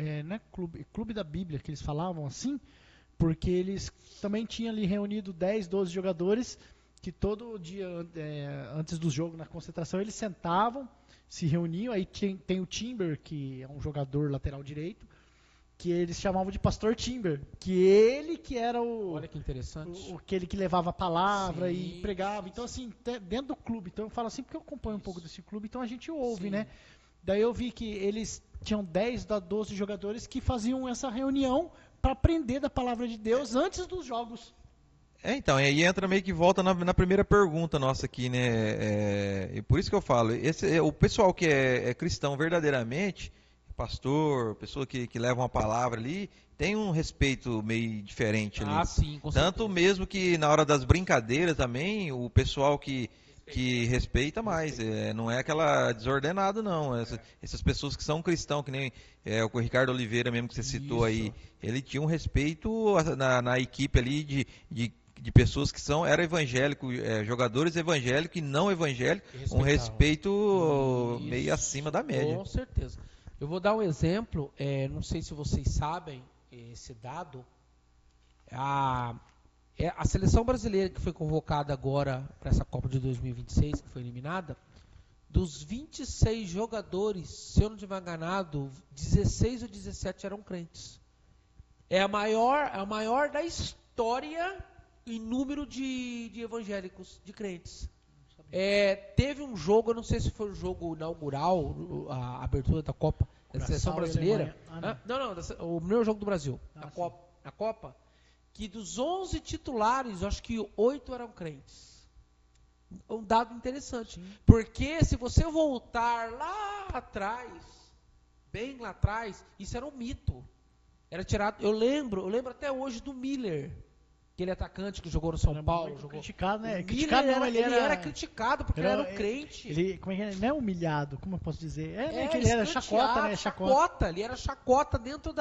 Speaker 2: clube da Bíblia, que eles falavam assim, porque eles também tinham ali reunido 10, 12 jogadores, que todo dia, antes do jogo, na concentração, eles sentavam, se reuniam, aí tem o Timber, que é um jogador lateral direito, que eles chamavam de Pastor Timber, que ele que era
Speaker 1: Olha que interessante.
Speaker 2: aquele que levava a palavra e pregava. Então, assim, dentro do clube, então eu falo assim porque eu acompanho um pouco desse clube, então a gente ouve, né? Daí eu vi que eles tinham 10 a 12 jogadores que faziam essa reunião para aprender da palavra de Deus antes dos jogos.
Speaker 3: Então, e aí entra meio que volta na primeira pergunta nossa aqui, né? E por isso que eu falo, o pessoal que é cristão verdadeiramente, pastor, pessoa que leva uma palavra ali, tem um respeito meio diferente ali.
Speaker 1: Sim, com
Speaker 3: Tanto
Speaker 1: certeza.
Speaker 3: mesmo que na hora das brincadeiras também, o pessoal que respeita mais, não é aquela desordenado não, essas pessoas que são cristãos, que nem o Ricardo Oliveira mesmo que você citou aí, ele tinha um respeito na equipe ali de pessoas que eram evangélicos, jogadores evangélicos e não evangélicos, um respeito meio acima da média.
Speaker 1: Com certeza. Eu vou dar um exemplo, não sei se vocês sabem esse dado, a seleção brasileira que foi convocada agora para essa Copa de 2026, que foi eliminada, dos 26 jogadores, se eu não estiver enganado, 16 ou 17 eram crentes. É a maior da história em número de evangélicos, de crentes. Teve um jogo, eu não sei se foi o jogo inaugural, a abertura da Copa da Seleção Brasileira. Não, o primeiro jogo do Brasil, na Copa, que dos 11 titulares, eu acho que 8 eram crentes. Um dado interessante. Sim. Porque se você voltar lá atrás, bem lá atrás, isso era um mito. Era tirado. Eu lembro até hoje do Miller, aquele atacante que jogou no São Paulo. Jogou
Speaker 2: criticado, né?
Speaker 1: Criticado, não, ele era criticado porque ele era um crente.
Speaker 2: Ele, como é que é? Não é humilhado, como eu posso dizer? Que ele era chacota, né?
Speaker 1: Chacota. Ele era chacota dentro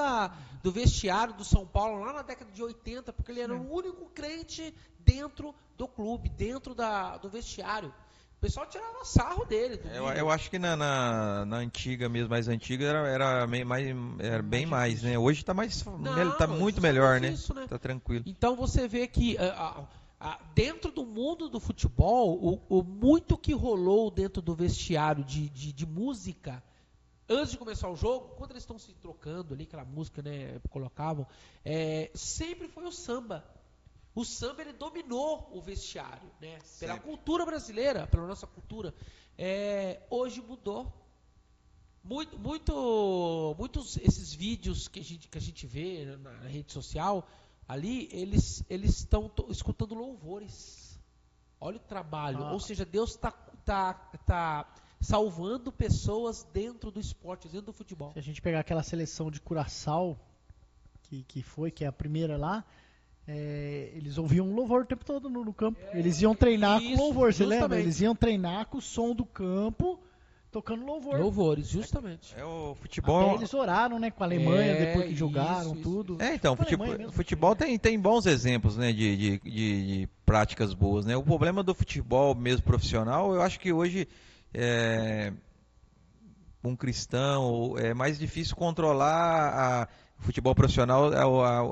Speaker 1: do vestiário do São Paulo, lá na década de 80, porque ele era o único crente dentro do clube, dentro do vestiário. O pessoal tirava sarro dele.
Speaker 3: Eu acho que na antiga mesmo, mais antiga, era bem mais, né? Hoje está muito melhor, né? Tá tranquilo.
Speaker 1: Então você vê que dentro do mundo do futebol, o muito que rolou dentro do vestiário de música, antes de começar o jogo, quando eles estão se trocando ali, aquela música, né, colocavam, sempre foi o samba. O samba, ele dominou o vestiário, né? Pela cultura brasileira, pela nossa cultura. Hoje mudou. Muitos esses vídeos que a gente vê na rede social, ali, eles estão escutando louvores. Olha o trabalho. Ou seja, Deus tá salvando pessoas dentro do esporte, dentro do futebol.
Speaker 2: Se a gente pegar aquela seleção de Curaçao, que é a primeira lá, eles ouviam louvor o tempo todo no campo. Eles iam treinar com louvor, você lembra? Eles iam treinar com o som do campo, tocando louvor.
Speaker 1: Louvores, justamente.
Speaker 3: O futebol...
Speaker 2: Até eles oraram, né, com a Alemanha, depois que jogaram tudo.
Speaker 3: Então, futebol tem bons exemplos, né, de práticas boas, né? O problema do futebol mesmo profissional, eu acho que hoje, um cristão, é mais difícil controlar futebol profissional,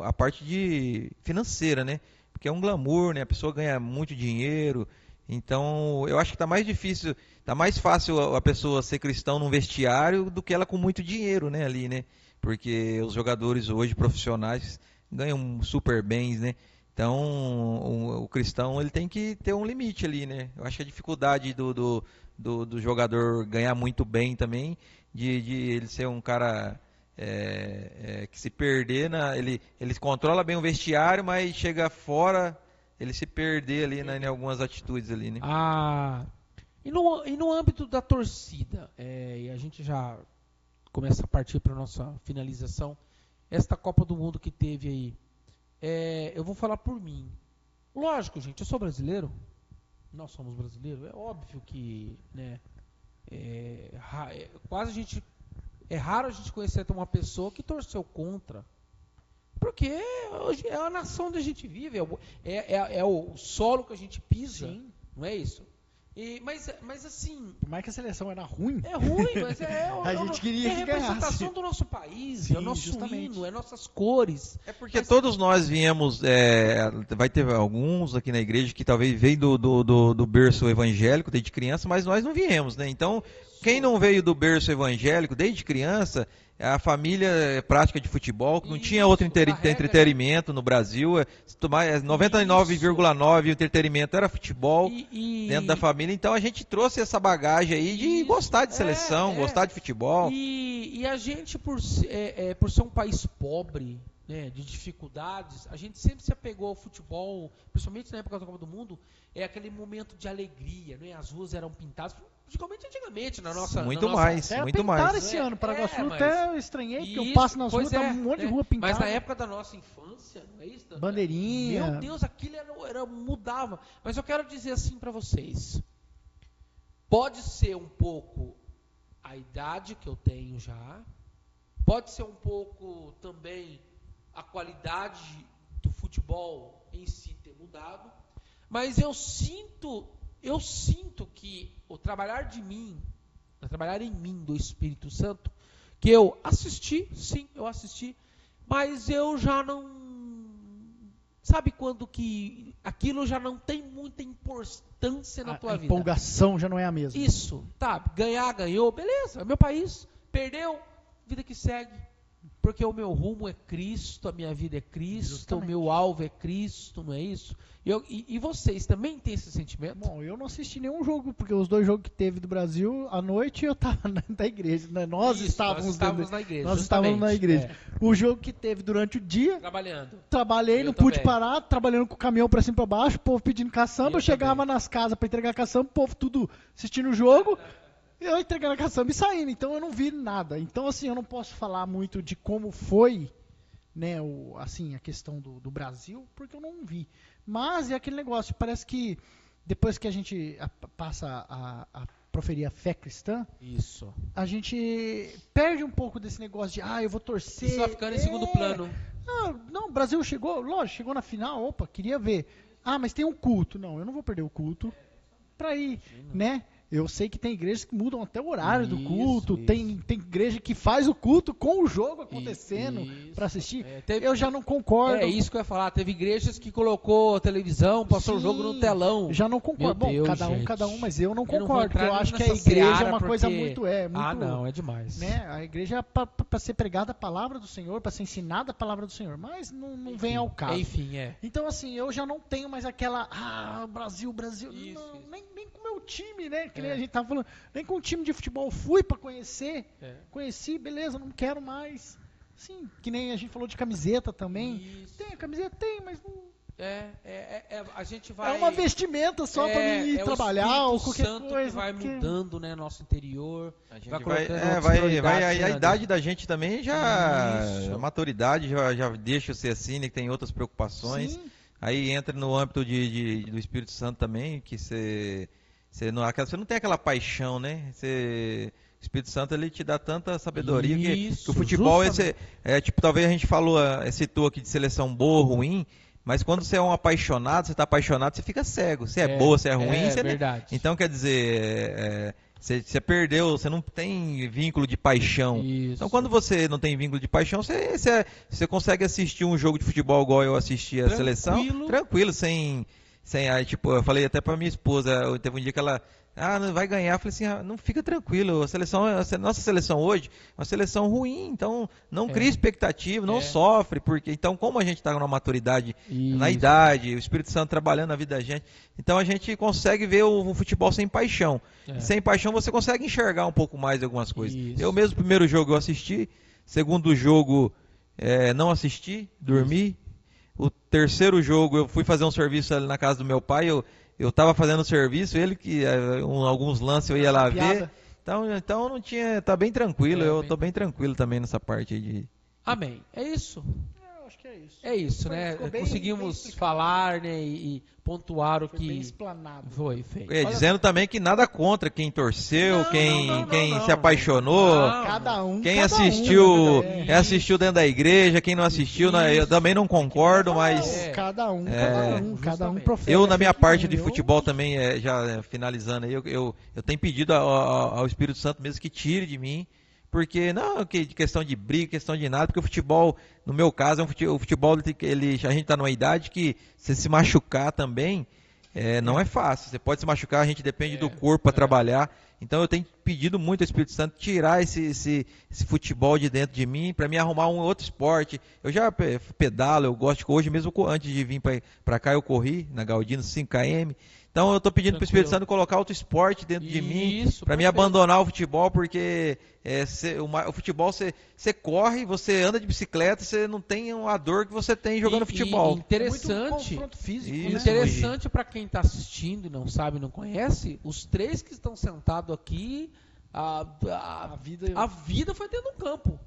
Speaker 3: a parte financeira, né? Porque é um glamour, né? A pessoa ganha muito dinheiro. Então, eu acho que está mais difícil, está mais fácil a pessoa ser cristão num vestiário do que ela com muito dinheiro, né? Ali, né? Porque os jogadores hoje profissionais ganham super bens, né? Então, o cristão, ele tem que ter um limite ali, né? Eu acho que a dificuldade do jogador ganhar muito bem também, de ele ser um cara... que se perder, ele controla bem o vestiário, mas chega fora, ele se perder ali em algumas atitudes ali, né?
Speaker 1: E no âmbito da torcida, e a gente já começa a partir para a nossa finalização, esta Copa do Mundo que teve aí, eu vou falar por mim. Lógico, gente, eu sou brasileiro, nós somos brasileiros, é óbvio que, né, quase a gente... É raro a gente conhecer uma pessoa que torceu contra. Porque hoje é a nação onde a gente vive, é o solo que a gente pisa. Sim. Não é isso? Mas assim...
Speaker 2: Por mais que a seleção era ruim.
Speaker 1: É ruim, mas
Speaker 2: a gente queria que ganhasse.
Speaker 1: É a representação do nosso país, sim, é o nosso hino, é nossas cores.
Speaker 3: É porque todos nós viemos... vai ter alguns aqui na igreja que talvez veio do berço evangélico desde criança, mas nós não viemos, né? Então... Quem não veio do berço evangélico desde criança, a família prática de futebol, que não tinha outro entretenimento no Brasil, 99,9% do entretenimento era futebol dentro da família, então a gente trouxe essa bagagem aí de gostar de seleção, gostar de futebol.
Speaker 1: E a gente, por ser um país pobre, né, de dificuldades, a gente sempre se apegou ao futebol, principalmente na época da Copa do Mundo, aquele momento de alegria, né? As ruas eram pintadas, principalmente antigamente, na nossa...
Speaker 3: Muito mais.
Speaker 2: Esse ano, Paraguaçu, até eu estranhei, porque eu passo nas ruas, tá um monte de rua pintada.
Speaker 1: Mas na época da nossa infância, não é isso?
Speaker 2: Bandeirinha.
Speaker 1: Meu Deus, aquilo mudava. Mas eu quero dizer assim para vocês, pode ser um pouco a idade que eu tenho já, pode ser um pouco também a qualidade do futebol em si ter mudado, mas eu sinto que o trabalhar em mim do Espírito Santo, que eu assisti, mas eu já não... Sabe quando que aquilo já não tem muita importância na tua vida?
Speaker 2: A empolgação já não é a mesma.
Speaker 1: Isso, tá, ganhou, beleza, é meu país, perdeu, vida que segue. Porque o meu rumo é Cristo, a minha vida é Cristo,
Speaker 2: Justamente.
Speaker 1: o meu alvo é Cristo, não é isso? E vocês também têm esse sentimento?
Speaker 2: Bom, eu não assisti nenhum jogo, porque os 2 jogos que teve do Brasil, à noite eu tava da igreja, né? Nós
Speaker 1: Isso,
Speaker 2: estávamos
Speaker 1: na igreja.
Speaker 2: Nós estávamos na igreja. O jogo que teve durante o dia, trabalhei,
Speaker 1: Eu
Speaker 2: não pude
Speaker 1: também.
Speaker 2: parar, trabalhando com o caminhão pra cima e pra baixo, o povo pedindo caçamba,
Speaker 1: Eu
Speaker 2: eu chegava nas casas pra entregar caçamba, o povo tudo assistindo o jogo, eu entregando a caçamba e saindo, então eu não vi nada. Então, assim, eu não posso falar muito de como foi, né, assim, a questão do Brasil, porque eu não vi. Mas é aquele negócio, parece que depois que a gente passa a proferir a fé cristã,
Speaker 1: Isso.
Speaker 2: a gente perde um pouco desse negócio de, eu vou torcer.
Speaker 1: Isso vai ficando em segundo plano.
Speaker 2: Não, o Brasil chegou, lógico, chegou na final, opa, queria ver. Mas tem um culto. Não, eu não vou perder o culto pra ir, né? Eu sei que tem igrejas que mudam até o horário do culto,
Speaker 1: Isso.
Speaker 2: Tem igreja que faz o culto com o jogo acontecendo
Speaker 1: Isso.
Speaker 2: pra assistir.
Speaker 1: Teve-
Speaker 2: Eu já não concordo.
Speaker 1: É isso que eu ia falar. Teve igrejas que colocou televisão, passou o
Speaker 2: Sim,
Speaker 1: jogo no telão.
Speaker 2: Já não concordo.
Speaker 1: Meu Deus,
Speaker 2: Bom,
Speaker 1: gente.
Speaker 2: cada um, mas eu não
Speaker 1: Eu não vou
Speaker 2: concordo, porque
Speaker 1: entrar
Speaker 2: eu acho que a
Speaker 1: nessa
Speaker 2: igreja é
Speaker 1: seara
Speaker 2: uma coisa
Speaker 1: porque-
Speaker 2: muito.
Speaker 1: Não, é demais.
Speaker 2: Né? A igreja é para ser pregada a palavra do Senhor, para ser ensinada a palavra do Senhor, mas não vem ao caso.
Speaker 1: Enfim,
Speaker 2: Então, assim, eu já não tenho mais aquela. Brasil.
Speaker 1: Isso,
Speaker 2: Não,
Speaker 1: isso.
Speaker 2: Nem com o meu time, né? Que nem
Speaker 1: É.
Speaker 2: a gente tava falando. Nem com o time de futebol. Fui para conhecer.
Speaker 1: É.
Speaker 2: Conheci, beleza, não quero mais. Sim, que nem a gente falou de camiseta também.
Speaker 1: Isso.
Speaker 2: Tem, a camiseta tem, mas não.
Speaker 1: A gente vai...
Speaker 2: É uma vestimenta só para mim ir trabalhar ou qualquer
Speaker 1: Santo
Speaker 2: coisa.
Speaker 1: que vai
Speaker 2: porque-
Speaker 1: mudando, né, nosso interior.
Speaker 3: A gente
Speaker 1: Vai
Speaker 3: vai,
Speaker 1: colocando
Speaker 3: é,
Speaker 1: outras
Speaker 3: vai,
Speaker 1: prioridades,
Speaker 3: a
Speaker 1: né,
Speaker 3: idade da gente também já,
Speaker 1: Isso.
Speaker 3: a maturidade já deixa você assim, né, que tem outras preocupações.
Speaker 2: Sim.
Speaker 3: Aí entra no âmbito do Espírito Santo também, que você não tem aquela paixão, né? O Espírito Santo ele te dá tanta sabedoria que
Speaker 1: Isso,
Speaker 3: o futebol
Speaker 1: justamente.
Speaker 3: tipo, talvez a gente citou aqui de seleção boa ou ruim, mas quando você é um apaixonado, você está apaixonado, você fica cego. Se é boa, se é ruim, você
Speaker 1: verdade.
Speaker 3: então quer dizer, você perdeu, você não tem vínculo de paixão.
Speaker 1: Isso.
Speaker 3: Então quando você não tem vínculo de paixão, você consegue assistir um jogo de futebol igual eu assisti a seleção, tranquilo, sem aí, tipo, eu falei até pra minha esposa, teve um dia que ela, não vai ganhar, eu falei assim, não, fica tranquilo, nossa seleção hoje é uma seleção ruim, então não cria expectativa, não sofre, porque então como a gente está numa maturidade na idade, o Espírito Santo trabalhando na vida da gente, então a gente consegue ver o futebol sem paixão. E sem paixão você consegue enxergar um pouco mais de algumas coisas.
Speaker 1: Isso.
Speaker 3: Eu mesmo, primeiro jogo eu assisti, segundo jogo não assisti, dormi. O terceiro jogo eu fui fazer um serviço ali na casa do meu pai, eu tava fazendo serviço, ele que alguns lances eu ia lá ver. Então não tinha, tá bem tranquilo, eu tô bem tranquilo também nessa parte aí de...
Speaker 1: Amém. É isso.
Speaker 2: Eu acho que é isso.
Speaker 1: É isso, né?
Speaker 2: Ficou bem
Speaker 1: Conseguimos
Speaker 2: explicado.
Speaker 1: falar, né, e pontuar o
Speaker 2: Foi
Speaker 1: que
Speaker 2: bem explanado.
Speaker 1: foi.
Speaker 3: dizendo também que nada contra quem torceu,
Speaker 1: Não,
Speaker 3: quem
Speaker 1: não.
Speaker 3: se apaixonou,
Speaker 1: Não.
Speaker 2: Cada um.
Speaker 3: quem
Speaker 2: cada
Speaker 3: assistiu,
Speaker 2: um, né?
Speaker 3: quem assistiu dentro da igreja, quem não assistiu, eu também não concordo, mas
Speaker 2: Cada um
Speaker 1: justamente.
Speaker 2: profeta.
Speaker 3: eu na minha
Speaker 2: aquilo que
Speaker 3: parte
Speaker 2: não,
Speaker 3: de
Speaker 2: eu-
Speaker 3: futebol também, já finalizando aí, eu tenho pedido ao Espírito Santo mesmo que tire de mim, porque não que questão de briga, questão de nada, porque o futebol, no meu caso, o futebol a gente está numa idade que se machucar também não é fácil. Você pode se machucar, a gente depende do corpo para trabalhar. Então eu tenho pedido muito ao Espírito Santo tirar esse futebol de dentro de mim para me arrumar um outro esporte. Eu já pedalo, eu gosto de hoje mesmo antes de vir para cá eu corri na Galdino 5 km. Então eu estou pedindo para o Espírito Santo colocar outro esporte dentro de mim para me abandonar o futebol, porque o futebol você corre, você anda de bicicleta, você não tem a dor que você tem jogando futebol.
Speaker 2: Muito
Speaker 1: Interessante.
Speaker 2: confronto físico,
Speaker 3: Isso.
Speaker 2: né?
Speaker 1: Interessante para quem está assistindo e não sabe, não conhece, os três que estão sentados aqui, a vida foi dentro do campo.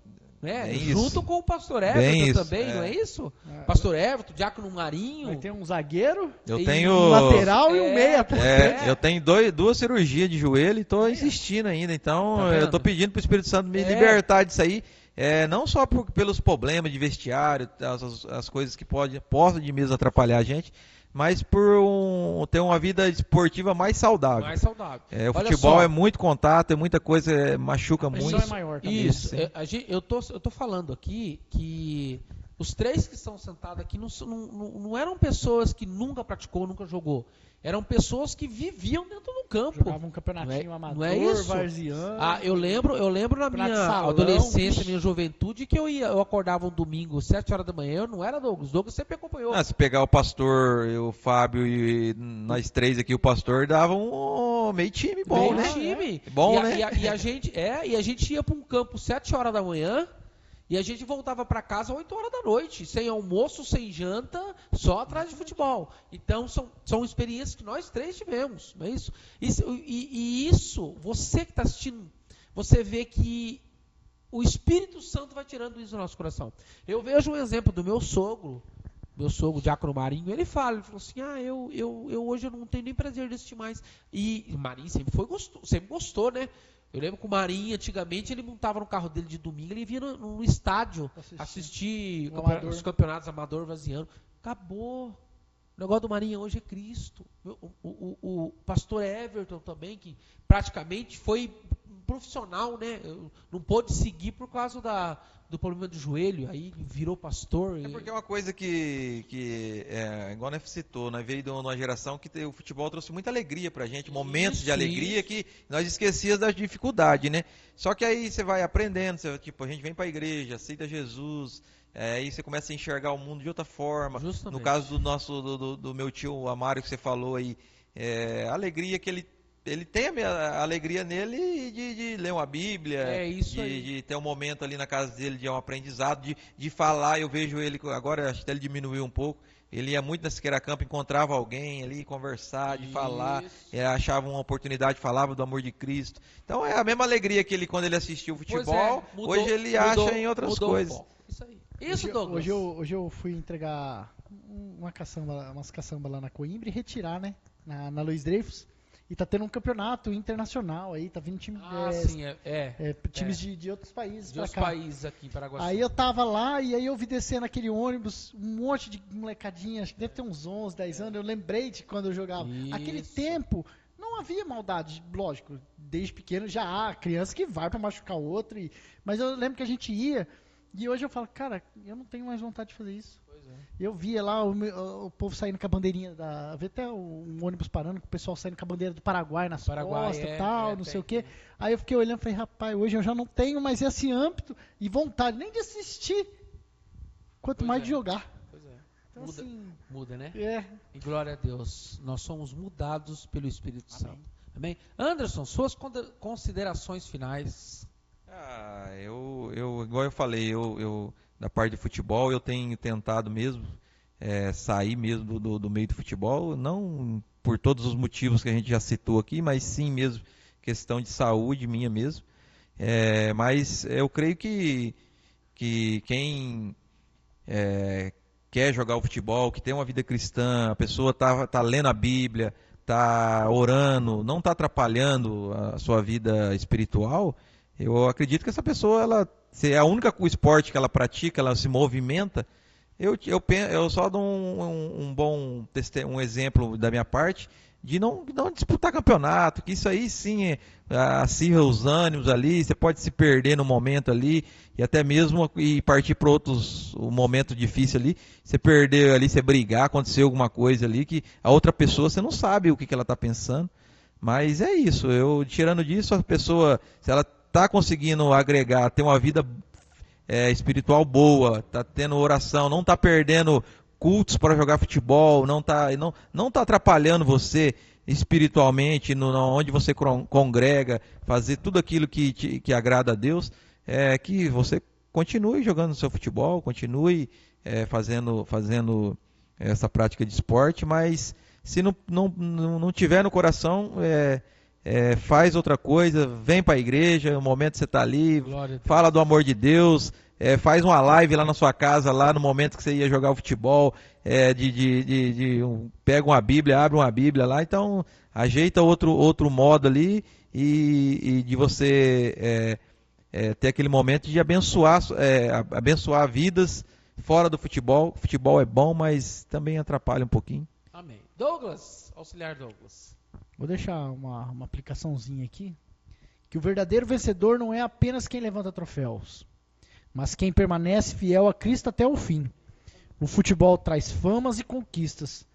Speaker 1: Né?
Speaker 3: Bem
Speaker 1: Junto
Speaker 3: isso.
Speaker 1: com o pastor
Speaker 3: Bem
Speaker 1: Everton
Speaker 3: isso,
Speaker 1: também, não é isso?
Speaker 2: É.
Speaker 1: Pastor Everton, Diácono Marinho.
Speaker 2: Vai ter um zagueiro,
Speaker 3: Eu
Speaker 1: E
Speaker 3: tenho
Speaker 2: um lateral e um meia. por frente.
Speaker 3: eu tenho duas cirurgias de joelho e estou insistindo ainda. Então,
Speaker 1: Tá vendo?
Speaker 3: eu estou pedindo para o Espírito Santo me libertar disso aí. Não só pelos problemas de vestiário, as coisas que possam de mesmo atrapalhar a gente, mas por ter uma vida esportiva mais saudável.
Speaker 1: Mais saudável.
Speaker 3: O
Speaker 1: Olha
Speaker 3: futebol
Speaker 1: só.
Speaker 3: é muito contato, é muita coisa, machuca
Speaker 2: A
Speaker 3: muito.
Speaker 2: pressão é maior também.
Speaker 1: Isso.
Speaker 3: Sim.
Speaker 1: Eu tô falando aqui que Os 3 que estão sentados aqui não eram pessoas que nunca praticou, nunca jogou. Eram pessoas que viviam dentro do campo.
Speaker 2: Jogavam um campeonatinho amador,
Speaker 1: não é isso?
Speaker 2: varziano.
Speaker 1: Eu lembro na minha adolescência, minha juventude, que eu acordava um domingo, 7 horas da manhã, eu não era Douglas. Douglas sempre acompanhou.
Speaker 3: Se pegar o pastor, o Fábio e nós 3 aqui, o pastor dava um meio time bom,
Speaker 1: meio
Speaker 3: né?
Speaker 1: time.
Speaker 3: Bom, né?
Speaker 1: E a gente ia para um campo 7 horas da manhã, e a gente voltava para casa 8 horas da noite, sem almoço, sem janta, só atrás de futebol. Então, são experiências que nós 3 tivemos, não é isso? Isso, você que está assistindo, você vê que o Espírito Santo vai tirando isso do nosso coração. Eu vejo um exemplo do meu sogro, o Diácono Marinho, ele falou assim, eu hoje eu não tenho nem prazer de assistir mais. E o Marinho sempre gostou, né? Eu lembro que o Marinho, antigamente, ele montava no carro dele de domingo, ele vinha no estádio assistir os campeonatos amador vaziano. Acabou. O negócio do Marinho hoje é Cristo. O pastor Everton também, que praticamente foi profissional, né? Não pôde seguir por causa do problema do joelho, aí virou pastor.
Speaker 3: Porque é uma coisa que igual a citou, nós veio de uma geração que o futebol trouxe muita alegria pra gente, momentos de alegria que nós esquecíamos das dificuldades, né? Só que aí você vai aprendendo, a gente vem pra igreja, aceita Jesus, aí você começa a enxergar o mundo de outra forma.
Speaker 1: Justamente.
Speaker 3: No caso do meu tio Amário, que você falou aí, a alegria que ele tem a alegria nele de ler uma Bíblia, de ter um momento ali na casa dele de um aprendizado, de falar. Eu vejo ele, agora acho que ele diminuiu um pouco, ele ia muito na Siqueira Campo, encontrava alguém ali, conversar, de falar, achava uma oportunidade, falava do amor de Cristo. Então é a mesma alegria que ele, quando ele assistiu o futebol, hoje ele acha em outras coisas.
Speaker 1: Isso aí. Isso, Douglas.
Speaker 2: Hoje eu fui entregar umas caçambas lá na Coimbra e retirar, né, na Luiz Dreyfus. E tá tendo um campeonato internacional aí, tá vindo time, times de outros países
Speaker 1: pra cá. De outros países aqui em Paraguaçu.
Speaker 2: Aí eu tava lá e aí eu vi descer naquele ônibus um monte de molecadinha, acho que deve ter uns 11, 10 anos, eu lembrei de quando eu jogava. Aquele tempo não havia maldade, lógico, desde pequeno já há criança que vai pra machucar o outro, mas eu lembro que a gente ia e hoje eu falo, cara, eu não tenho mais vontade de fazer isso. Eu via lá o povo saindo com a bandeirinha havia até um ônibus parando, com o pessoal saindo com a bandeira do Paraguai nas costas e tal, não sei o quê. Aí eu fiquei olhando e falei, rapaz, hoje eu já não tenho mais esse âmbito e vontade nem de assistir, quanto mais de jogar.
Speaker 1: Pois é.
Speaker 2: Então,
Speaker 1: muda, né? E glória a Deus, nós somos mudados pelo Espírito Santo. Amém? Anderson, suas considerações finais.
Speaker 3: Igual eu falei, da parte de futebol, eu tenho tentado mesmo sair mesmo do meio do futebol, não por todos os motivos que a gente já citou aqui, mas sim mesmo questão de saúde minha mesmo. Mas eu creio que quem quer jogar o futebol, que tem uma vida cristã, a pessoa tá lendo a Bíblia, tá orando, não tá atrapalhando a sua vida espiritual, eu acredito que essa pessoa, se é a única esporte que ela pratica, ela se movimenta, eu só dou um exemplo da minha parte, de não disputar campeonato, que isso aí sim acirra os ânimos ali, você pode se perder no momento ali, e até mesmo partir para um momento difícil ali, você perder ali, você brigar, acontecer alguma coisa ali, que a outra pessoa, você não sabe o que ela está pensando, mas é isso, tirando disso, a pessoa, se ela está conseguindo agregar, ter uma vida espiritual boa, está tendo oração, não está perdendo cultos para jogar futebol, não está atrapalhando você espiritualmente, onde você congrega, fazer tudo aquilo que agrada a Deus, que você continue jogando seu futebol, continue fazendo essa prática de esporte, mas se não tiver no coração, faz outra coisa, vem para a igreja, no momento que você está ali, fala do amor de Deus, faz uma live lá na sua casa, lá no momento que você ia jogar o futebol, pega uma Bíblia, abre uma Bíblia lá, então ajeita outro modo ali e de você ter aquele momento de abençoar vidas fora do futebol. O futebol é bom, mas também atrapalha um pouquinho.
Speaker 1: Amém. Douglas, auxiliar Douglas.
Speaker 2: Vou deixar uma aplicaçãozinha aqui, que o verdadeiro vencedor não é apenas quem levanta troféus. mas quem permanece fiel a Cristo até o fim. O futebol traz famas e conquistas,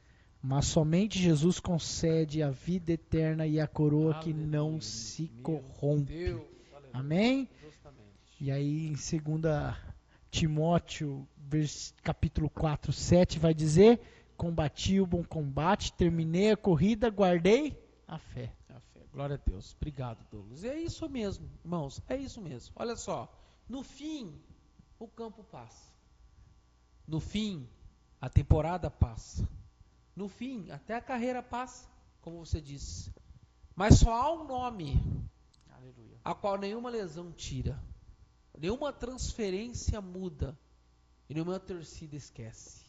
Speaker 2: mas somente Jesus concede a vida eterna e a coroa que não se corrompe. Amém? E aí em 2 Timóteo, capítulo 4, 7, vai dizer: combati o bom combate, terminei a corrida, guardei a fé.
Speaker 1: Glória a Deus. Obrigado, Douglas. E é isso mesmo, irmãos. É isso mesmo. Olha só. No fim, o campo passa. No fim, a temporada passa. No fim, até a carreira passa, como você disse. Mas só há um nome, aleluia, a qual nenhuma lesão tira, nenhuma transferência muda e nenhuma torcida esquece.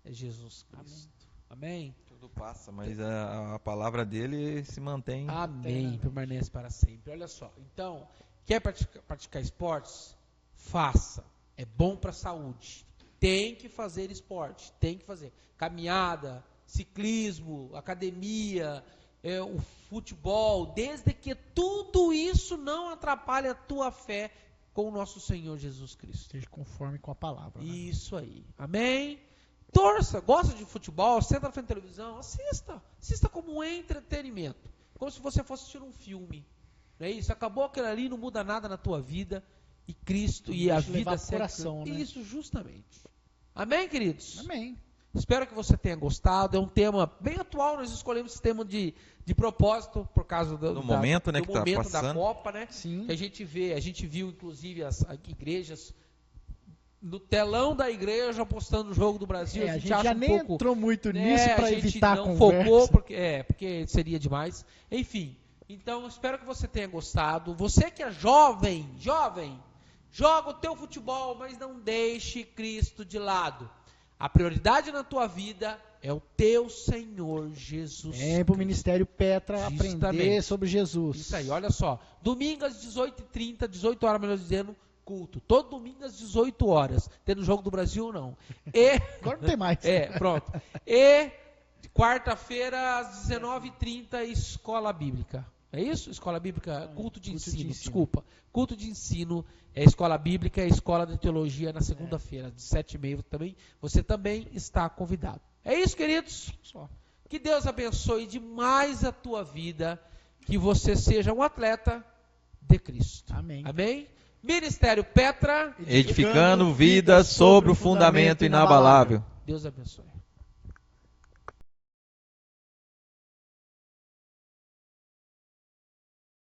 Speaker 1: É Jesus Cristo. Amém?
Speaker 3: Tudo passa, mas a palavra dele se mantém.
Speaker 1: Amém. Permanece para sempre. Olha só. Então, quer praticar esportes? Faça. É bom para a saúde. Tem que fazer esporte. Tem que fazer. Caminhada, ciclismo, academia, o futebol. Desde que tudo isso não atrapalhe a tua fé com o nosso Senhor Jesus Cristo.
Speaker 2: Esteja conforme com a palavra. Né?
Speaker 1: Isso aí. Amém? Torça, gosta de futebol, senta na frente da televisão, assista como um entretenimento, como se você fosse assistir um filme, não é isso? Acabou aquilo ali, não muda nada na tua vida, e Cristo e a vida
Speaker 2: segue coração, né?
Speaker 1: Isso, justamente. Amém, queridos?
Speaker 2: Amém.
Speaker 1: Espero que você tenha gostado. É um tema bem atual. Nós escolhemos esse tema de propósito por causa do
Speaker 3: momento, né,
Speaker 1: do
Speaker 3: que
Speaker 1: momento
Speaker 3: tá passando
Speaker 1: da Copa, né?
Speaker 2: Sim.
Speaker 1: Que a gente viu inclusive as igrejas no telão da igreja postando o jogo do Brasil.
Speaker 2: A gente já nem entrou muito nisso para evitar a conversa.
Speaker 1: Focou porque seria demais. Enfim, então espero que você tenha gostado. Você que é jovem, joga o teu futebol, mas não deixe Cristo de lado. A prioridade na tua vida é o teu Senhor Jesus.
Speaker 2: É para o Ministério Petra aprender sobre Jesus.
Speaker 1: Isso aí, olha só. Domingo às 18h30, 18 horas, melhor dizendo, culto. Todo domingo às 18 horas. Tendo jogo do Brasil ou não.
Speaker 2: Agora não tem mais.
Speaker 1: Pronto. E quarta-feira às 19h30, escola bíblica. É isso? Escola bíblica, culto de ensino. Desculpa. Culto de ensino é escola bíblica, é escola de teologia na segunda-feira, de 7h30 também. Você também está convidado. É isso, queridos? Que Deus abençoe demais a tua vida. Que você seja um atleta de Cristo.
Speaker 2: Amém.
Speaker 1: Amém? Ministério Petra,
Speaker 3: edificando vidas sobre o fundamento inabalável.
Speaker 1: Deus abençoe.